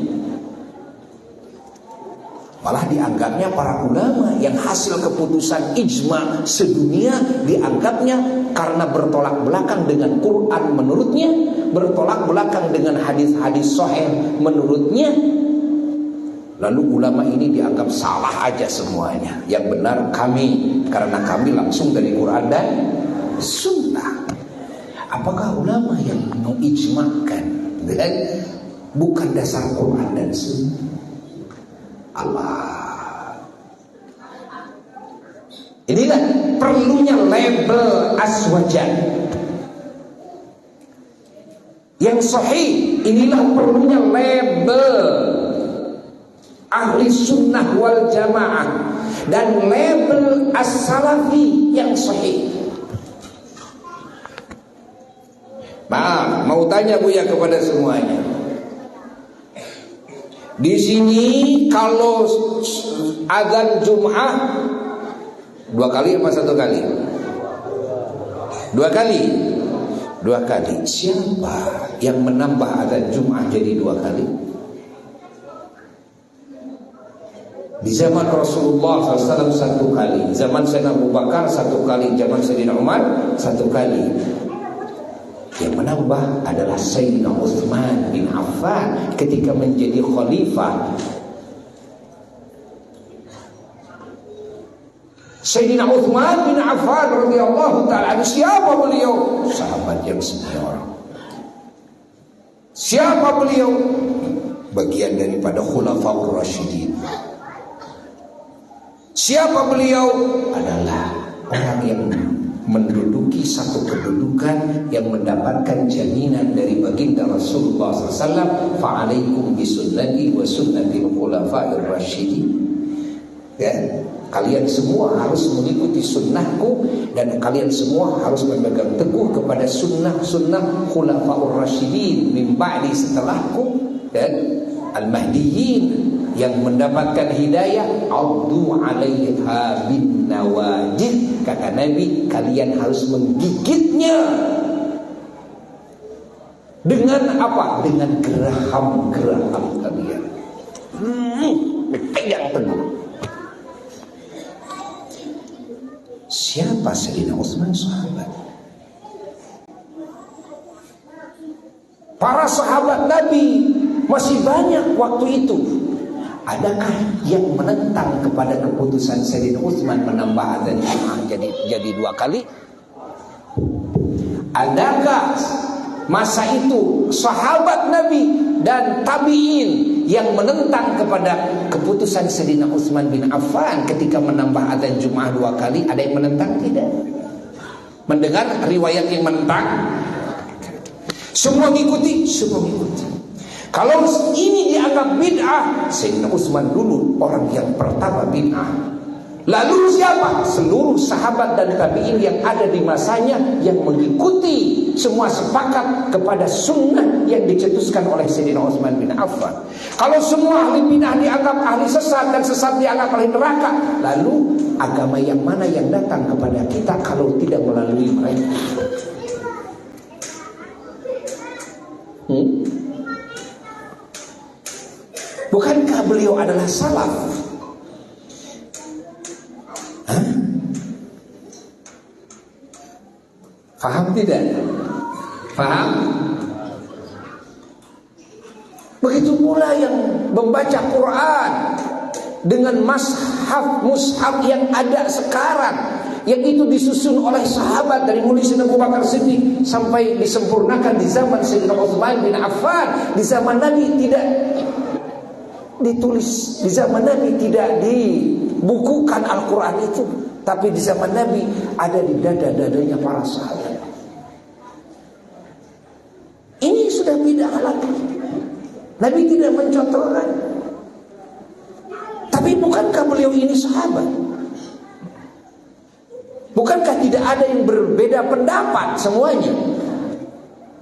Malah dianggapnya para ulama yang hasil keputusan ijma sedunia, dianggapnya karena bertolak belakang dengan Quran menurutnya, bertolak belakang dengan hadis-hadis sahih menurutnya. Lalu ulama ini dianggap salah aja semuanya. Yang benar kami, karena kami langsung dari Quran dan Sunnah. Apakah ulama yang mengijmakan dan bukan dasar Quran dan Sunnah? Allah. Inilah perlunya label aswajan yang sahih. Inilah perlunya label ahli sunnah wal jamaah dan label as-salafi yang sahih. Maaf, mau tanya Buya kepada semuanya. Di sini kalau azan Jum'ah 2 kali apa 1 kali? 2 kali. 2 kali. Siapa yang menambah azan Jum'ah jadi 2 kali? Di zaman Rasulullah SAW 1 kali, zaman Sayyidina Abu Bakar 1 kali, zaman Sayyidina Umar 1 kali. Yang menambah adalah Sayyidina Utsman bin Affan ketika menjadi khalifah. Sayyidina Utsman bin Affan radhiyallahu ta'ala, siapa beliau? Sahabat yang senior. Siapa beliau? Bagian daripada Khulafaur Rasyidin. Siapa beliau? Adalah orang yang menduduki satu kedudukan yang mendapatkan jaminan dari baginda Rasulullah SAW. Fa'alaikum bisunnati wa sunnatil khulafa'ir rasyidin. Ya, kalian semua harus mengikuti sunnahku dan kalian semua harus memegang teguh kepada sunnah khulafa'ur rasyidin min ba'di, setelahku, dan al-mahdiyyin yang mendapatkan hidayah. Addu 'alaiha bin nawajid, kata Nabi, kalian harus menggigitnya dengan apa? Dengan geraham-geraham kalian. Pegang teguh. Siapa Sayyidina Utsman? Sahabat. Para sahabat Nabi masih banyak waktu itu. Adakah yang menentang kepada keputusan Sayyidina Utsman menambah azan Jum'ah jadi 2 kali? Adakah masa itu sahabat Nabi dan tabi'in yang menentang kepada keputusan Sayyidina Utsman bin Affan ketika menambah azan Jum'ah 2 kali? Ada yang menentang? Tidak. Mendengar riwayat yang menentang? Semua mengikuti? Semua mengikuti. Kalau ini dianggap bid'ah, Sayyidina Utsman dulu orang yang pertama bid'ah. Lalu siapa? Seluruh sahabat dan tabi'in yang ada di masanya yang mengikuti, semua sepakat kepada sunnah yang dicetuskan oleh Sayyidina Utsman bin Affan. Kalau semua ahli bid'ah dianggap ahli sesat dan sesat dianggap ahli neraka, lalu agama yang mana yang datang kepada kita kalau tidak melalui mereka? Bukankah beliau adalah salaf? Faham tidak? Faham? Begitu pula yang membaca Quran dengan mushaf yang ada sekarang, yang itu disusun oleh sahabat dari mulai Sayyidina Abu Bakar Siddiq sampai disempurnakan di zaman Sayyidina Utsman bin Affan. Di zaman Nabi tidak ditulis, di zaman Nabi tidak dibukukan Al-Quran itu, tapi di zaman Nabi ada di dada-dadanya para sahabat. Ini sudah bid'ah lagi. Nabi tidak mencontohkan. Tapi bukankah beliau ini sahabat? Bukankah tidak ada yang berbeda pendapat semuanya?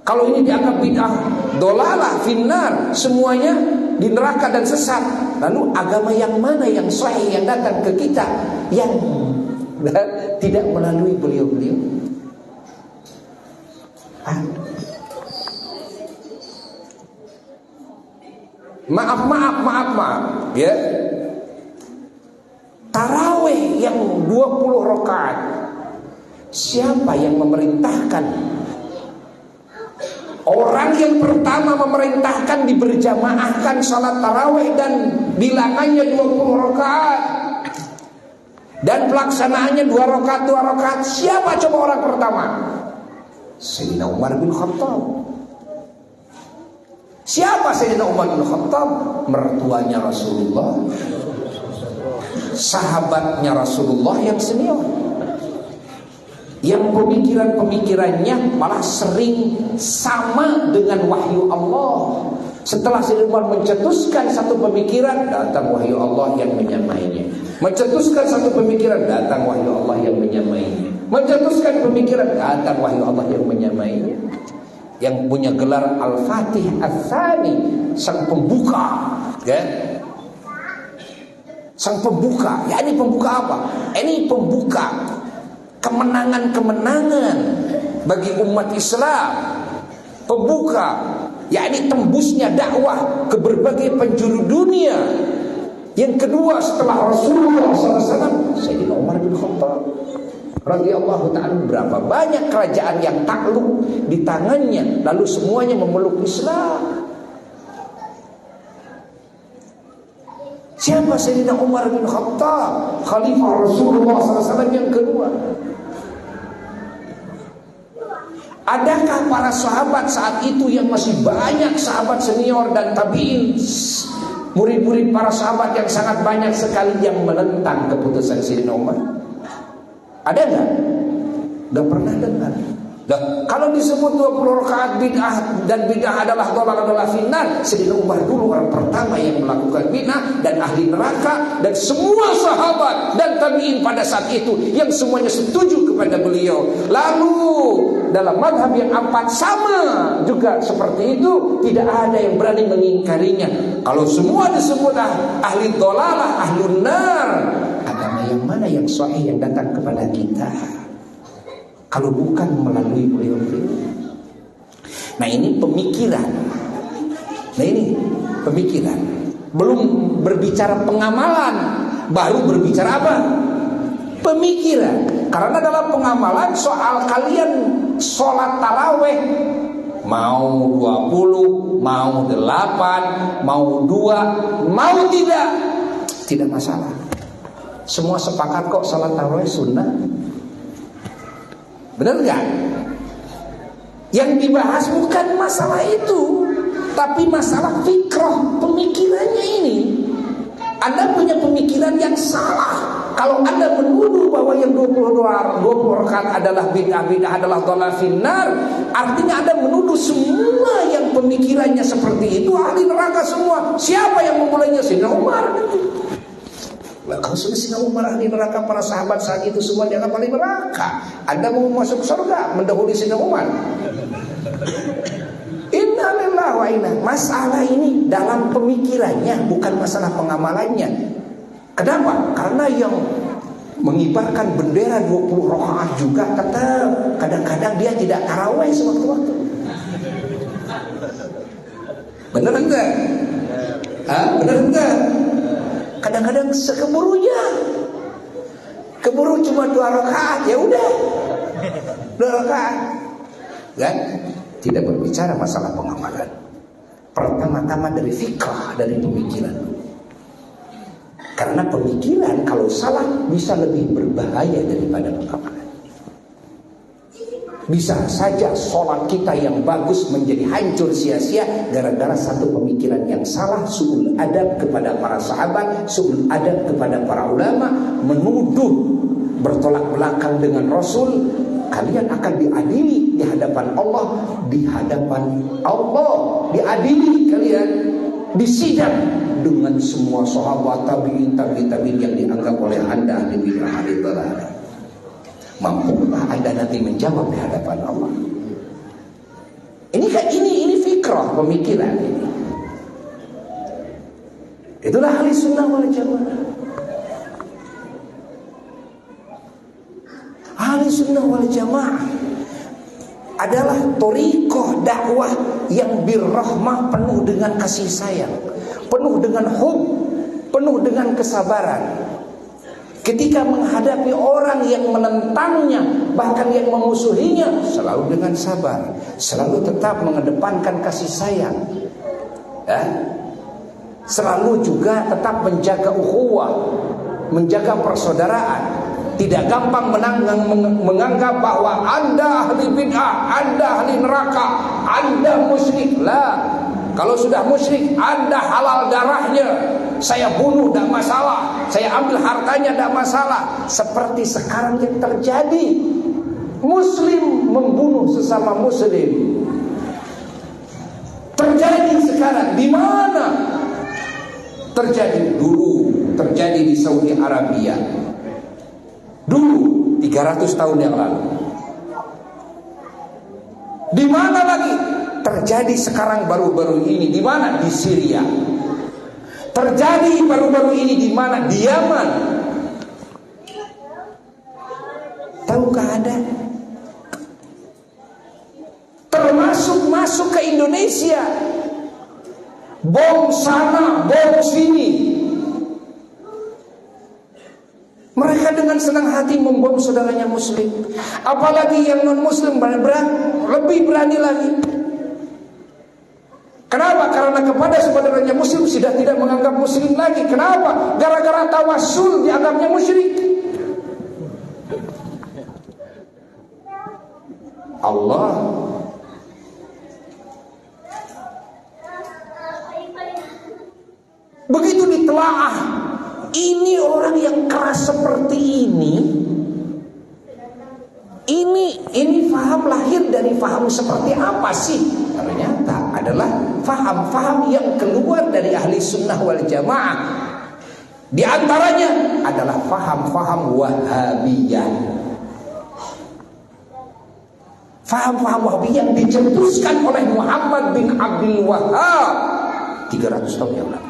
Kalau ini dianggap bid'ah, dolalah, finnar, semuanya di neraka dan sesat. Lalu agama yang mana yang sahih yang datang ke kita yang tidak melalui beliau-beliau? Maaf ya. 20 rakaat. Siapa yang memerintahkan? Orang yang pertama memerintahkan diberjamaahkan salat tarawih dan bilangannya 20 rakaat. Dan pelaksanaannya 2 rakaat. Siapa coba orang pertama? Sayyidina Umar bin Khattab. Siapa Sayyidina Umar bin Khattab? Mertuanya Rasulullah, sahabatnya Rasulullah yang senior, yang pemikirannya malah sering sama dengan wahyu Allah. Setelah Sayyidina Umar mencetuskan satu pemikiran, datang wahyu Allah yang menyamainya. Mencetuskan satu pemikiran, datang wahyu Allah yang menyamainya. Mencetuskan pemikiran, datang wahyu Allah yang menyamainya. Yang punya gelar Al-Fatih Al-Thani, sang pembuka, ya? Sang pembuka. Ya, ini pembuka apa? Ini pembuka kemenangan-kemenangan bagi umat Islam. Pembuka, yakni tembusnya dakwah ke berbagai penjuru dunia. Yang kedua setelah Rasulullah SAW, Sayyidina Umar bin Khattab radhiyallahu ta'ala. Berapa banyak kerajaan yang takluk di tangannya, lalu semuanya memeluk Islam. Siapa Sayyidina Umar bin Khattab, Khalifah Rasulullah SAW yang kedua? Adakah para sahabat saat itu yang masih banyak sahabat senior dan tabi'in, murid-murid para sahabat yang sangat banyak sekali yang menentang keputusan Sayyidina Umar? Ada enggak? Enggak pernah dengar. Nah, kalau disebut 20 rakaat bid'ah dan bid'ah adalah adalah finnar, Sayyidina Umar dulu orang pertama yang melakukan bid'ah dan ahli neraka, dan semua sahabat dan tabi'in pada saat itu yang semuanya setuju kepada beliau. Lalu dalam madhab yang 4 sama juga seperti itu, tidak ada yang berani mengingkarinya. Kalau semua disebut ahli dhalalah, ahlun nar, agama yang mana yang sahih yang datang kepada kita kalau bukan melalui beliau-beliau? Nah, ini pemikiran. Belum berbicara pengamalan, baru berbicara apa? Pemikiran. Karena dalam pengamalan soal kalian sholat taraweh, mau 20, mau 8, mau 2, mau tidak masalah. Semua sepakat kok sholat taraweh sunnah. Benar gak? Yang dibahas bukan masalah itu, tapi masalah fikrah, pemikirannya ini. Anda punya pemikiran yang salah kalau Anda menuduh bahwa yang 20 rakaat adalah bid'ah adalah dhalal finnar. Artinya Anda menuduh semua yang pemikirannya seperti itu ahli neraka semua. Siapa yang memulainya? Sayyidina Umar. Nah, kalau sudah Sayyidina Umar ahli neraka, para sahabat saat itu semua dianggap ahli neraka. Anda mau masuk surga mendahului Sayyidina Umar? Inna lillahi wa inna. Masalah ini dalam pemikirannya, bukan masalah pengamalannya. Kenapa? Karena yang mengibarkan bendera 20 rakaat juga tetap kadang-kadang dia tidak tarawih sewaktu-waktu. Benar enggak? Benar enggak? Kadang-kadang sekeburunya, keburu cuma 2 rakaat, ya udah 2 rakaat, kan? Tidak berbicara masalah pengamalan. Pertama-tama dari fikrah, dari pemikiran. Karena pemikiran kalau salah bisa lebih berbahaya daripada pengamalan. Bisa saja sholat kita yang bagus menjadi hancur sia-sia gara-gara satu pemikiran yang salah, su'ul adab kepada para sahabat, su'ul adab kepada para ulama, menuduh bertolak belakang dengan Rasul. Kalian akan diadili di hadapan Allah, diadili kalian, disidang dengan semua sahabat, tabi'in yang dianggap oleh Anda ahli bid'ah, ahli dhalalah. Mampukah Anda nanti menjawab di hadapan Allah? Ini fikrah, pemikiran ini. Itulah ahli sunnah wal jamaah. Ahli sunnah wal jamaah adalah thariqah dakwah yang birrahmah, penuh dengan kasih sayang, penuh dengan hub, penuh dengan kesabaran. ketika menghadapi orang yang menentangnya, bahkan yang memusuhinya, selalu dengan sabar, selalu tetap mengedepankan kasih sayang, ya. Selalu juga tetap menjaga ukhuwah, menjaga persaudaraan. Tidak gampang menganggap bahwa Anda ahli bid'ah, Anda ahli neraka, Anda musyrik. Lah, kalau sudah musyrik, Anda halal darahnya, saya bunuh tidak masalah, saya ambil hartanya tidak masalah. Seperti sekarang yang terjadi, Muslim membunuh sesama Muslim. Terjadi sekarang di mana? Terjadi dulu, terjadi di Saudi Arabia. Dulu 300 tahun yang lalu. Di mana lagi? Terjadi sekarang baru-baru ini. Di mana? Di Syria. Terjadi baru-baru ini di mana? Di Yaman. Tahukah Anda? Termasuk masuk ke Indonesia. Bom sana, bom sini. Mereka dengan senang hati membom saudaranya muslim. Apalagi yang non muslim lebih berani lagi. Kenapa? Karena kepada saudaranya muslim sudah tidak menganggap muslim lagi. Kenapa? Gara-gara tawassul dianggapnya musyrik. Allah begitu ditelaah, ini orang yang keras seperti ini faham lahir dari faham seperti apa sih? Ternyata adalah faham-faham yang keluar dari ahli sunnah wal jamaah. Di antaranya adalah faham-faham Wahabiyah. Faham-faham Wahabiyah yang dicetuskan oleh Muhammad bin Abdul Wahhab 300 tahun yang lalu.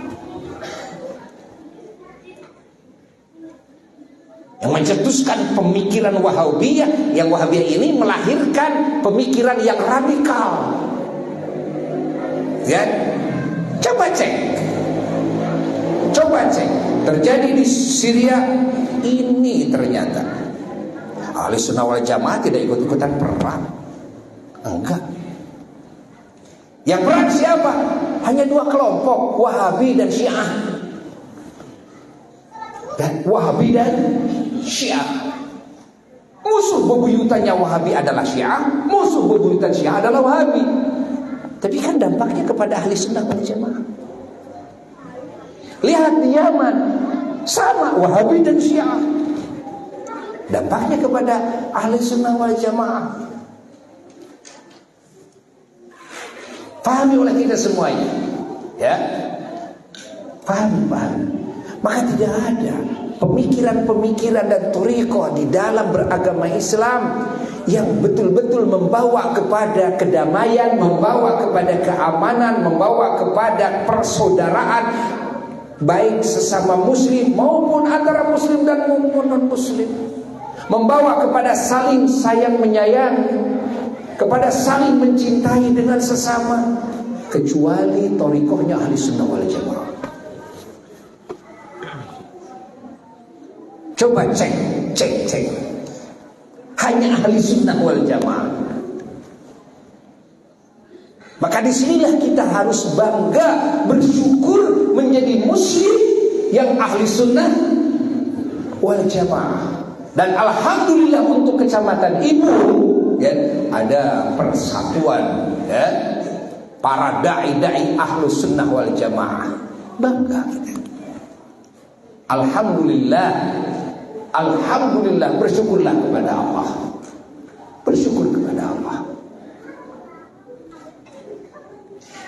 Yang mencetuskan pemikiran Wahabiyah. Yang Wahabiyah ini melahirkan pemikiran yang radikal, ya. Coba cek terjadi di Syria ini. Ternyata ahli sunnah wal jamaah tidak ikut-ikutan perang. Enggak. Yang perang siapa? Hanya dua kelompok, Wahabi dan Syiah. Wahabi dan Syiah. Musuh bebuyutannya Wahabi adalah Syiah, musuh bebuyutan Syiah adalah Wahabi. Tapi kan dampaknya kepada ahli sunnah wal jamaah. Lihat di Yaman, sama Wahabi dan Syiah. Dampaknya kepada ahli sunnah wal jamaah. Pahami oleh kita semuanya, ya. Pahami. Maka tidak ada pemikiran-pemikiran dan thariqah di dalam beragama Islam yang betul-betul membawa kepada kedamaian, membawa kepada keamanan, membawa kepada persaudaraan, baik sesama muslim maupun antara muslim dan maupun non muslim, membawa kepada saling sayang menyayangi, kepada saling mencintai dengan sesama, kecuali thariqahnya ahli sunnah wal jamaah. Coba cek. Hanya ahli sunnah wal jamaah. Maka disinilah kita harus bangga, bersyukur menjadi muslim yang ahli sunnah wal jamaah. Dan alhamdulillah untuk kecamatan Ibu, ya, ada persatuan, ya, para dai-dai ahli sunnah wal jamaah. Bangga kita. Alhamdulillah, bersyukurlah kepada Allah. Bersyukur kepada Allah.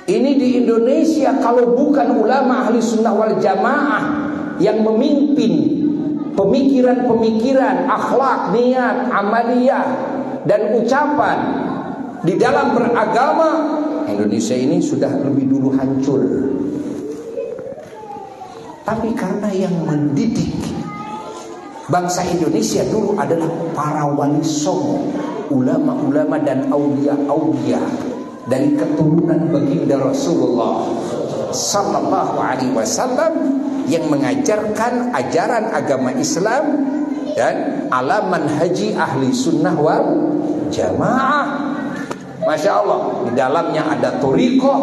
Ini di Indonesia, kalau bukan ulama ahli sunnah wal jamaah yang memimpin pemikiran-pemikiran akhlak, niat, amaliyah dan ucapan di dalam beragama, Indonesia ini sudah lebih dulu hancur. Tapi karena yang mendidik bangsa Indonesia dulu adalah para wali songo, ulama-ulama dan aulia-aulia dari keturunan baginda Rasulullah sallallahu alaihi wasallam yang mengajarkan ajaran agama Islam dan ala manhaji ahli sunnah wal jamaah. Masya Allah, di dalamnya ada thariqah,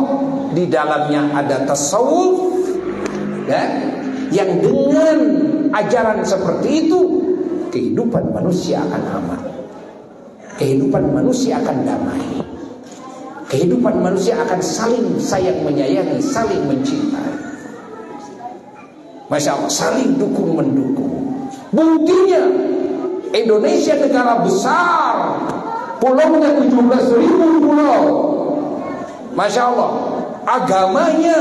di dalamnya ada tasawuf, ya, yang dengan ajaran seperti itu kehidupan manusia akan aman, kehidupan manusia akan damai, kehidupan manusia akan saling sayang menyayangi, saling mencintai. Masya Allah, saling dukung mendukung. Buktinya Indonesia negara besar, pulaunya 17.000 pulau. Masya Allah, agamanya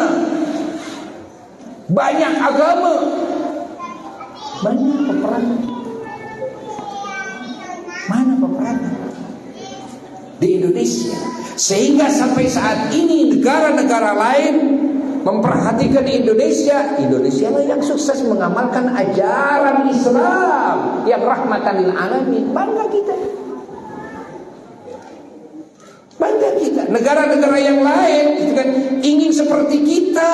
banyak agama, mana peperangan? Mana peperangan di Indonesia? Sehingga sampai saat ini negara-negara lain memperhatikan Indonesia. Indonesia lah yang sukses mengamalkan ajaran Islam yang rahmatan lil alamin. Bangga kita. Bangga kita. Negara-negara yang lain itu kan ingin seperti kita.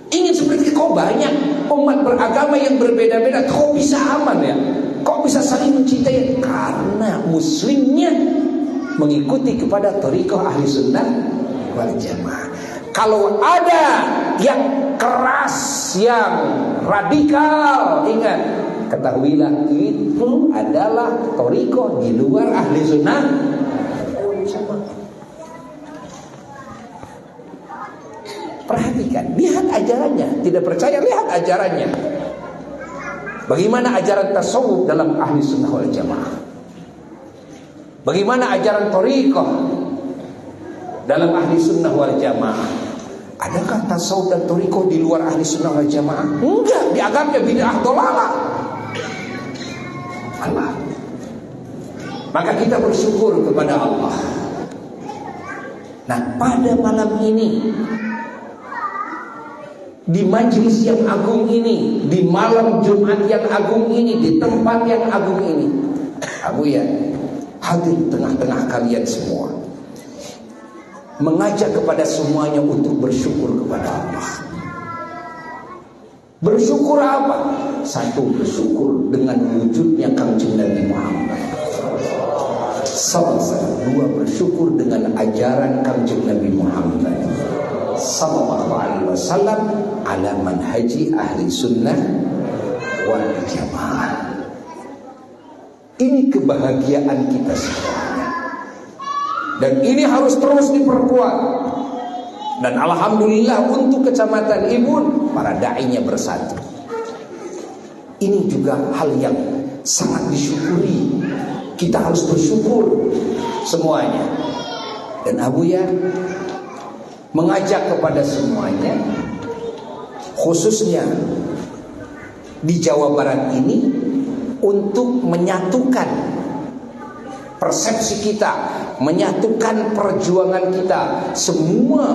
Ingin seperti kau banyak umat beragama yang berbeda-beda, kau bisa aman ya? Kok bisa saling mencintai? Karena muslimnya mengikuti kepada thariqah ahli sunnah wal jamaah. Kalau ada yang keras, yang radikal, ingat, ketahuilah itu adalah thariqah di luar ahli sunnah wal jamaah. Perhatikan, lihat ajarannya. Tidak percaya, lihat ajarannya. Bagaimana ajaran tasawuf dalam ahli sunnah wal jamaah? Bagaimana ajaran thariqah dalam ahli sunnah wal jamaah? Adakah tasawuf dan thariqah di luar ahli sunnah wal jamaah? Enggak, dianggapnya bid'ah dhalalah. Allah. Maka kita bersyukur kepada Allah. Nah, pada malam ini, di majlis yang agung ini, di malam Jumat yang agung ini, di tempat yang agung ini, Abu ya hadir tengah-tengah kalian semua, mengajak kepada semuanya untuk bersyukur kepada Allah. Bersyukur apa? Satu, bersyukur dengan wujudnya Kangjeng Nabi Muhammad. Salah, dua, bersyukur dengan ajaran Kangjeng Nabi Muhammad sallallahu alaihi wasallam ala manhaji ahli sunnah wal jamaah. Ini kebahagiaan kita semuanya, dan ini harus terus diperkuat. Dan alhamdulillah untuk Kecamatan Ibun, para da'inya bersatu. Ini juga hal yang sangat disyukuri. Kita harus bersyukur semuanya. Dan Abu ya mengajak kepada semuanya, khususnya di Jawa Barat ini, untuk menyatukan persepsi kita, menyatukan perjuangan kita, semua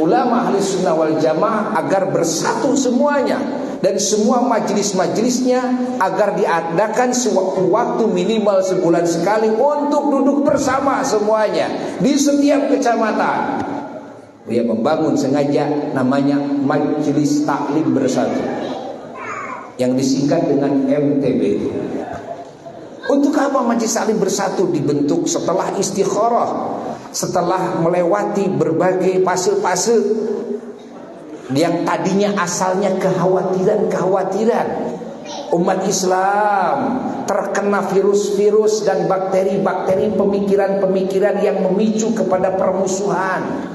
ulama ahli sunnah wal jamaah agar bersatu semuanya, dan semua majelis-majelisnya agar diadakan sewaktu-waktu minimal sebulan sekali untuk duduk bersama semuanya di setiap kecamatan. Dia membangun sengaja namanya Majelis Taklim Bersatu, yang disingkat dengan MTB. Untuk apa Majelis Taklim Bersatu dibentuk? Setelah istikharah, setelah melewati berbagai fase-fase yang tadinya asalnya kekhawatiran umat Islam terkena virus-virus dan bakteri-bakteri, pemikiran-pemikiran yang memicu kepada permusuhan,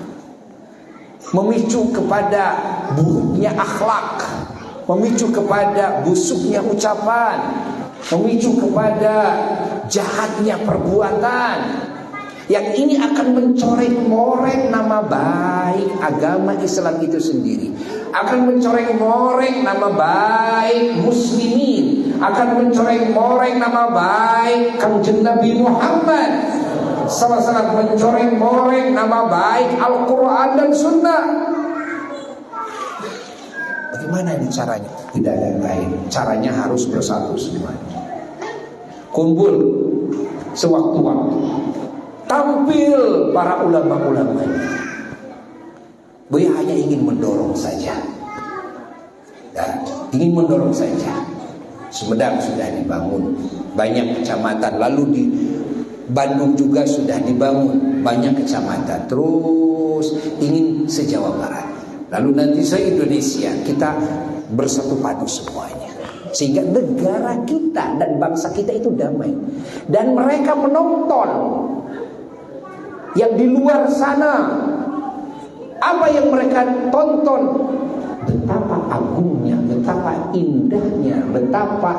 memicu kepada buruknya akhlak, memicu kepada busuknya ucapan, memicu kepada jahatnya perbuatan. Yang ini akan mencoreng-moreng nama baik agama Islam itu sendiri, akan mencoreng-moreng nama baik muslimin, akan mencoreng-moreng nama baik Kangjeng Nabi Muhammad, sangat-sangat mencoreng-moreng nama baik Al-Quran dan Sunnah. Bagaimana ini caranya? Tidak ada yang lain, caranya harus bersatu semuanya, kumpul sewaktu-waktu, tampil para ulama-ulamanya, Buya hanya ingin mendorong saja. Ya, ingin mendorong saja. Sumedang sudah dibangun banyak kecamatan, lalu di Bandung juga sudah dibangun banyak kecamatan. Terus ingin se-Jawa Barat, lalu nanti se-Indonesia kita bersatu padu semuanya, sehingga negara kita dan bangsa kita itu damai. Dan mereka menonton yang di luar sana, apa yang mereka tonton, betapa agungnya, betapa indahnya, betapa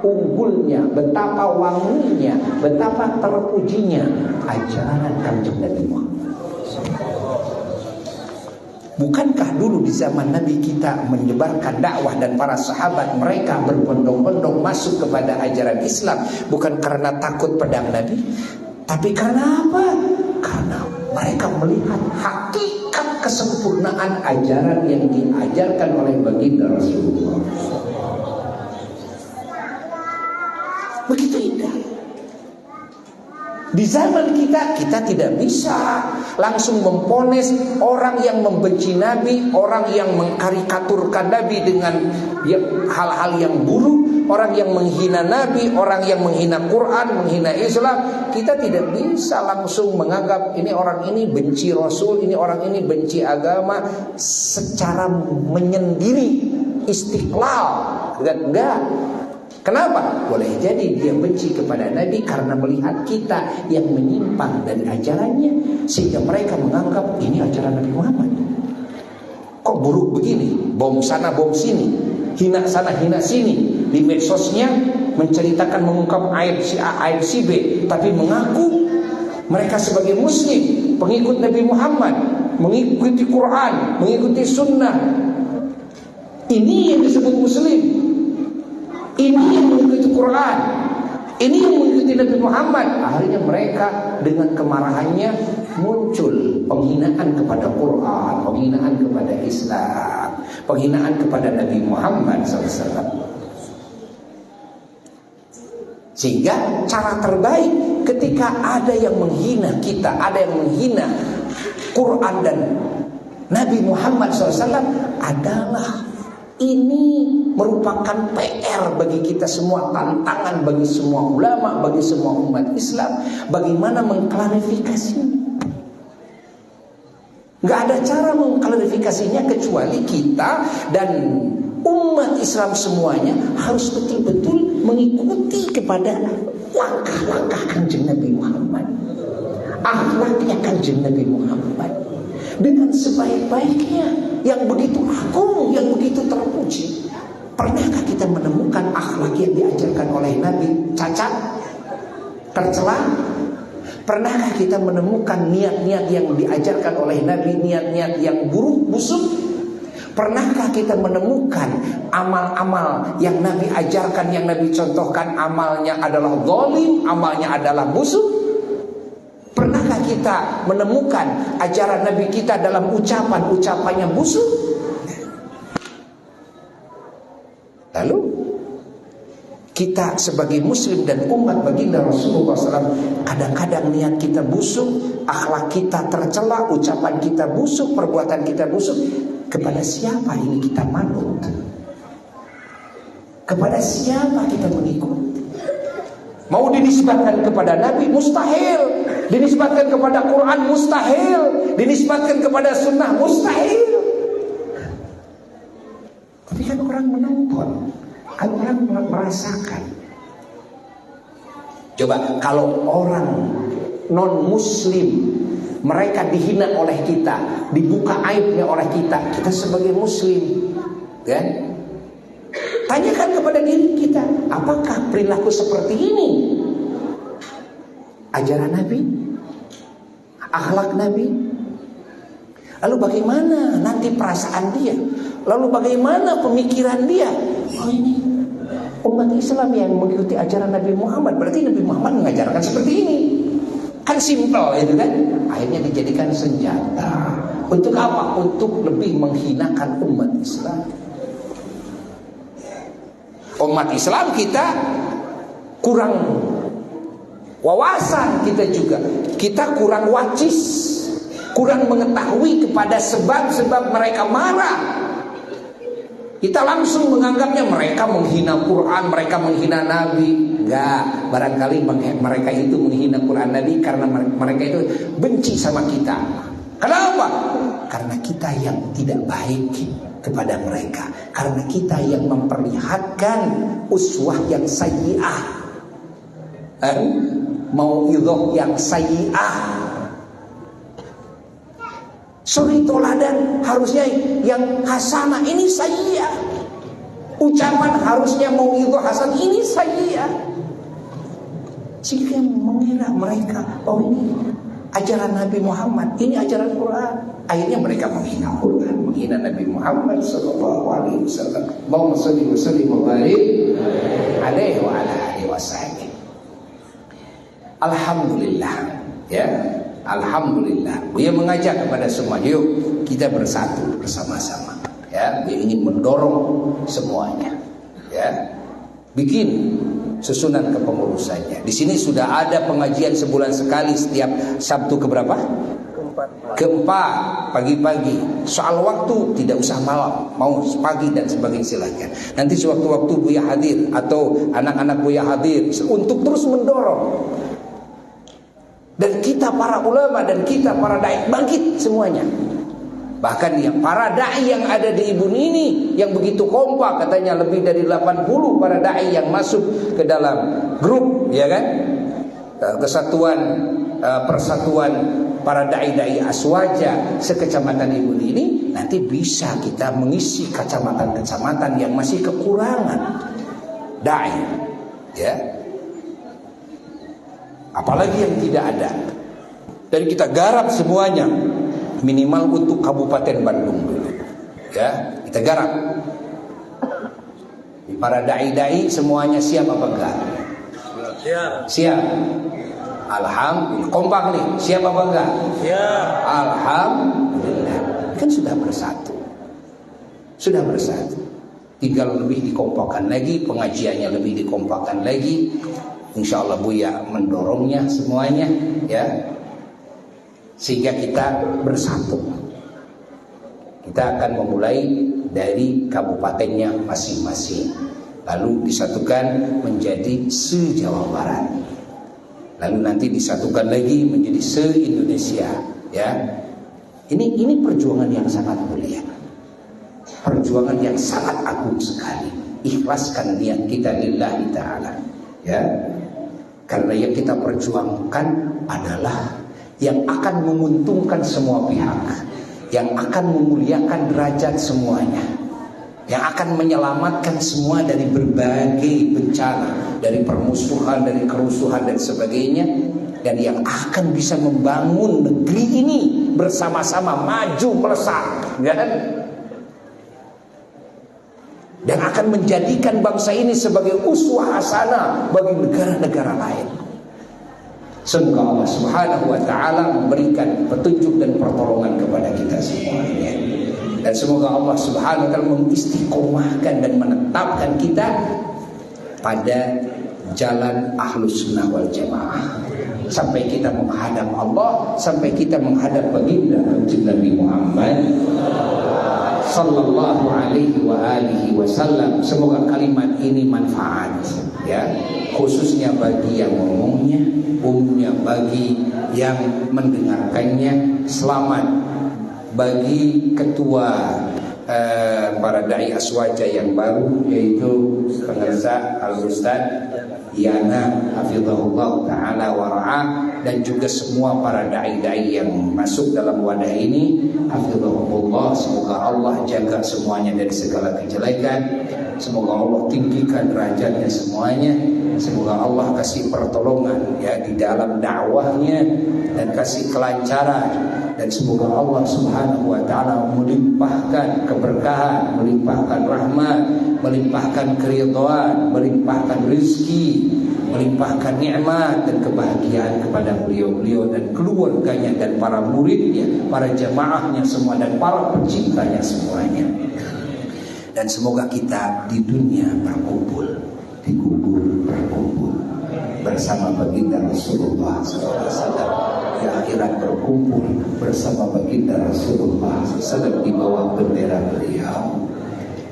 unggulnya, betapa wanginya, betapa terpujinya ajaran Kanjeng Nabi Muhammad. Bukankah dulu di zaman Nabi kita menyebarkan dakwah dan para sahabat mereka berbondong-bondong masuk kepada ajaran Islam bukan karena takut pedang Nabi, tapi karena apa? Karena mereka melihat hakikat kesempurnaan ajaran yang diajarkan oleh baginda Rasulullah. Begitu indah. Di zaman kita tidak bisa langsung memponis orang yang membenci Nabi, orang yang mengkarikaturkan Nabi dengan hal-hal yang buruk, orang yang menghina Nabi, orang yang menghina Quran, menghina Islam. Kita tidak bisa langsung menganggap ini orang ini benci Rasul, ini orang ini benci agama secara menyendiri, istiqlal. Enggak. Kenapa? Boleh jadi dia benci kepada Nabi karena melihat kita yang menyimpang dari ajarannya, sehingga mereka menganggap ini ajaran Nabi Muhammad. Kok buruk begini? Bom sana bom sini, hina sana hina sini. Di medsosnya menceritakan, mengungkap aib si A, aib si B, tapi mengaku mereka sebagai muslim, pengikut Nabi Muhammad, mengikuti Quran, mengikuti sunnah. Ini yang disebut muslim. Ini yang mengikuti Quran, ini yang mengikuti Nabi Muhammad. Akhirnya mereka dengan kemarahannya muncul penghinaan kepada Quran, penghinaan kepada Islam, penghinaan kepada Nabi Muhammad SAW. Sehingga cara terbaik ketika ada yang menghina kita, ada yang menghina Quran dan Nabi Muhammad SAW adalah ini merupakan PR bagi kita semua, tantangan bagi semua ulama, bagi semua umat Islam, bagaimana mengklarifikasinya. Gak ada cara mengklarifikasinya kecuali kita dan umat Islam semuanya harus betul-betul mengikuti kepada langkah-langkah Kanjeng Nabi Muhammad, akhlaknya Kanjeng Nabi Muhammad, dengan sebaik-baiknya, yang begitu agung, yang begitu terpuji. Pernahkah kita menemukan akhlak yang diajarkan oleh Nabi cacat, tercela? Pernahkah kita menemukan niat-niat yang diajarkan oleh Nabi, niat-niat yang buruk, busuk? Pernahkah kita menemukan amal-amal yang Nabi ajarkan, yang Nabi contohkan, amalnya adalah zalim, amalnya adalah busuk? Pernahkah kita menemukan ajaran Nabi kita dalam ucapan-ucapannya busuk? Lalu kita sebagai muslim dan umat baginda Rasulullah SAW, kadang-kadang niat kita busuk, akhlak kita tercela, ucapan kita busuk, perbuatan kita busuk. Kepada siapa ini kita manut? Kepada siapa kita mengikuti? Mau dinisbatkan kepada Nabi? Mustahil. Dinisbatkan kepada Quran? Mustahil. Dinisbatkan kepada sunnah? Mustahil. Tapi kan orang menonton, kan orang merasakan. Coba kalau orang non muslim, mereka dihina oleh kita, dibuka aibnya oleh kita sebagai muslim, kan? Tanyakan kepada diri kita, apakah perilaku seperti ini ajaran Nabi, akhlak Nabi? Lalu bagaimana nanti perasaan dia? Lalu bagaimana pemikiran dia? Oh, ini umat Islam yang mengikuti ajaran Nabi Muhammad, berarti Nabi Muhammad mengajarkan seperti ini. Kan simpel itu kan? Akhirnya dijadikan senjata. Untuk apa? Untuk lebih menghinakan umat Islam. Umat Islam kita kurang wawasan, kita juga. Kita kurang wacis. kurang mengetahui kepada sebab-sebab mereka marah. Kita langsung menganggapnya mereka menghina Quran, mereka menghina Nabi. Enggak, barangkali mereka itu menghina Quran Nabi karena mereka itu benci sama kita. Kenapa? Karena kita yang tidak baik kepada mereka, karena kita yang memperlihatkan uswah yang sayyi'ah, mau'idhah yang sayyi'ah. Suri toladan harusnya yang hasanah, ini sayyi'ah. Ucapan harusnya mau'idhah hasan, ini sayyi'ah. Jika mengira mereka, oh ini ajaran Nabi Muhammad, ini ajaran Quran, akhirnya mereka menghina Quran, menghina Nabi Muhammad sallallahu alaihi wasallam. Allahumma shalli wa sallim wa barik alaihi wa ala alihi wasallam. Alhamdulillah, ya. Alhamdulillah. Buya mengajak kepada semua, yuk kita bersatu bersama-sama. Ya, Buya ingin mendorong semuanya. Ya, bikin susunan kepengurusannya. Di sini sudah ada pengajian sebulan sekali setiap Sabtu keberapa? Keempat pagi-pagi. Soal waktu tidak usah malam, mau pagi dan sebagainya silahkan. Nanti sewaktu-waktu Buya hadir atau anak-anak Buya hadir untuk terus mendorong. Dan kita para ulama dan kita para dai bangkit semuanya. Bahkan yang para dai yang ada di Ibun ini yang begitu kompak, katanya lebih dari 80 para dai yang masuk ke dalam grup, ya kan? Kesatuan persatuan para dai-dai Aswaja sekecamatan Ibun ini, nanti bisa kita mengisi kecamatan-kecamatan yang masih kekurangan dai, ya. Apalagi yang tidak ada. Dan kita garap semuanya, minimal untuk Kabupaten Bandung dulu. Ya, kita garap. Para dai-dai semuanya siap apa enggak? Siap. Alhamdulillah. Kompak nih, siap apa enggak? Siap. Alhamdulillah. Kan sudah bersatu. Sudah bersatu. Tinggal lebih dikompakkan lagi, pengajiannya lebih dikompakkan lagi. Insya Allah Buya mendorongnya semuanya, ya, sehingga kita bersatu. Kita akan memulai dari kabupatennya masing-masing, lalu disatukan menjadi se-Jawa Barat, lalu nanti disatukan lagi menjadi se-Indonesia, ya. Ini perjuangan yang sangat mulia, perjuangan yang sangat agung sekali. Ikhlaskan niat kita lillahi ta'ala, ya. Karena yang kita perjuangkan adalah yang akan menguntungkan semua pihak, yang akan memuliakan derajat semuanya, yang akan menyelamatkan semua dari berbagai bencana, dari permusuhan, dari kerusuhan dan sebagainya, dan yang akan bisa membangun negeri ini bersama-sama maju melesat, kan? Dan akan menjadikan bangsa ini sebagai uswah hasanah bagi negara-negara lain. Semoga Allah Subhanahu wa ta'ala memberikan petunjuk dan pertolongan kepada kita semuanya. Dan semoga Allah Subhanahu wa ta'ala mengistiqomahkan dan menetapkan kita pada jalan Ahlus Sunnah wal Jamaah sampai kita menghadap Allah, sampai kita menghadap baginda Nabi Muhammad sallallahu alaihi wa alihi wasallam. Semoga kalimat ini manfaat, ya, khususnya bagi yang ngomongnya, umumnya bagi yang mendengarkannya. Selamat bagi ketua para dai Aswaja yang baru, yaitu pengersa Al-Ustaz Yana hafizahullah ta'ala wara'ah, dan juga semua para dai-dai yang masuk dalam wadah ini hafizahullah. Semoga Allah jaga semuanya dari segala kejelekan, semoga Allah tinggikan derajatnya semuanya, semoga Allah kasih pertolongan, ya, di dalam dakwahnya dan kasih kelancaran, dan semoga Allah Subhanahu wa ta'ala melimpahkan keberkahan, melimpahkan rahmat, melimpahkan keridhaan, melimpahkan rezeki, melimpahkan nikmat dan kebahagiaan kepada beliau-beliau dan keluarganya dan para muridnya, para jamaahnya semua, dan para pencintanya semuanya. Dan semoga kita di dunia berkumpul, di kubur berkumpul bersama baginda Rasulullah SAW. di akhirat berkumpul bersama baginda Rasulullah SAW di bawah bendera beliau,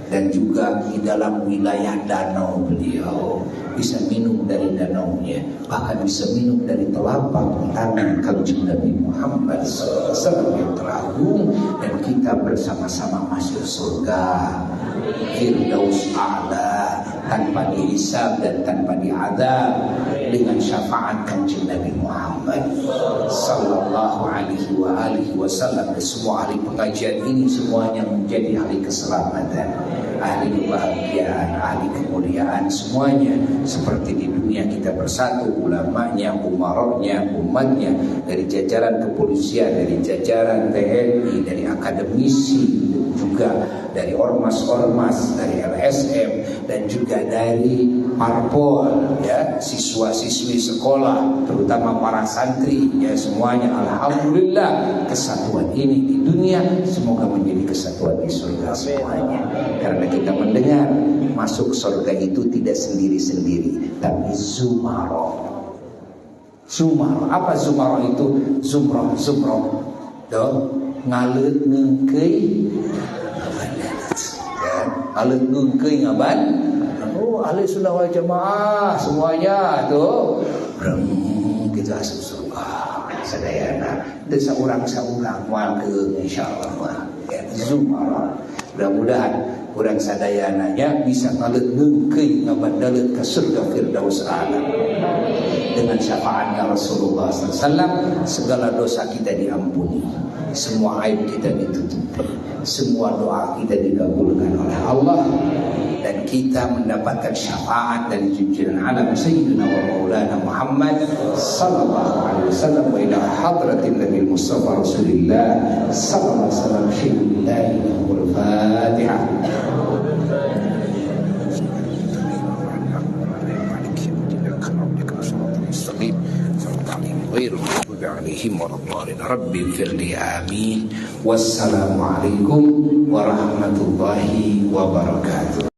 dan juga di dalam wilayah danau beliau, bisa minum dari danaunya, bahkan bisa minum dari telapak tangan kanjeng Nabi Muhammad SAW yang teragung, dan kita bersama-sama masuk surga Firdaus A'la tanpa dihisab dan tanpa diadab, dengan syafaat kanjeng Nabi Muhammad sallallahu alaihi wasallam. Dan semua ahli pengajian ini semuanya menjadi ahli keselamatan, ahli kebahagiaan, ahli kemuliaan, semuanya seperti di dunia kita bersatu, ulamanya, umaroknya, umatnya, dari jajaran kepolisian, dari jajaran TNI, dari akademisi, juga dari ormas-ormas, dari LSM, dan juga dari parpol, ya, siswa-siswi sekolah, terutama para santri, ya, semuanya alhamdulillah kesatuan ini di dunia semoga menjadi kesatuan di surga semuanya. Karena kita mendengar masuk surga itu tidak sendiri-sendiri, tapi zumaro. Zumaro, apa zumaro itu? Zumroh, ngalut ngengkei, ya, ngalut ngengkei ngaban. Oh, ahli sunnah wal jamaah semuanya tuh kita masuk surga sadayana. Dan seorang warga insyaallah ya, zumara. Mudah-mudahan orang sadayananya bisa ngalut ngengkei ngaban dalet ke surga Firdaus A'la. Dengan syafaatnya Rasulullah SAW, segala dosa kita diampuni, semua aib kita ditutupi, semua doa kita dikabulkan oleh Allah, dan kita mendapatkan syafaat dari junjungan alam Sayyidina wa Maulana Muhammad sallallahu alaihi wasallam, wa ila hadratin Nabi Mustafa Rasulullah sallallahu alaihi wasallam. Alhamdulillah wal Fatihah. غير المغضوب عليهم ولا الضالين رب اغفر لي آمين. والسلام عليكم ورحمة الله وبركاته.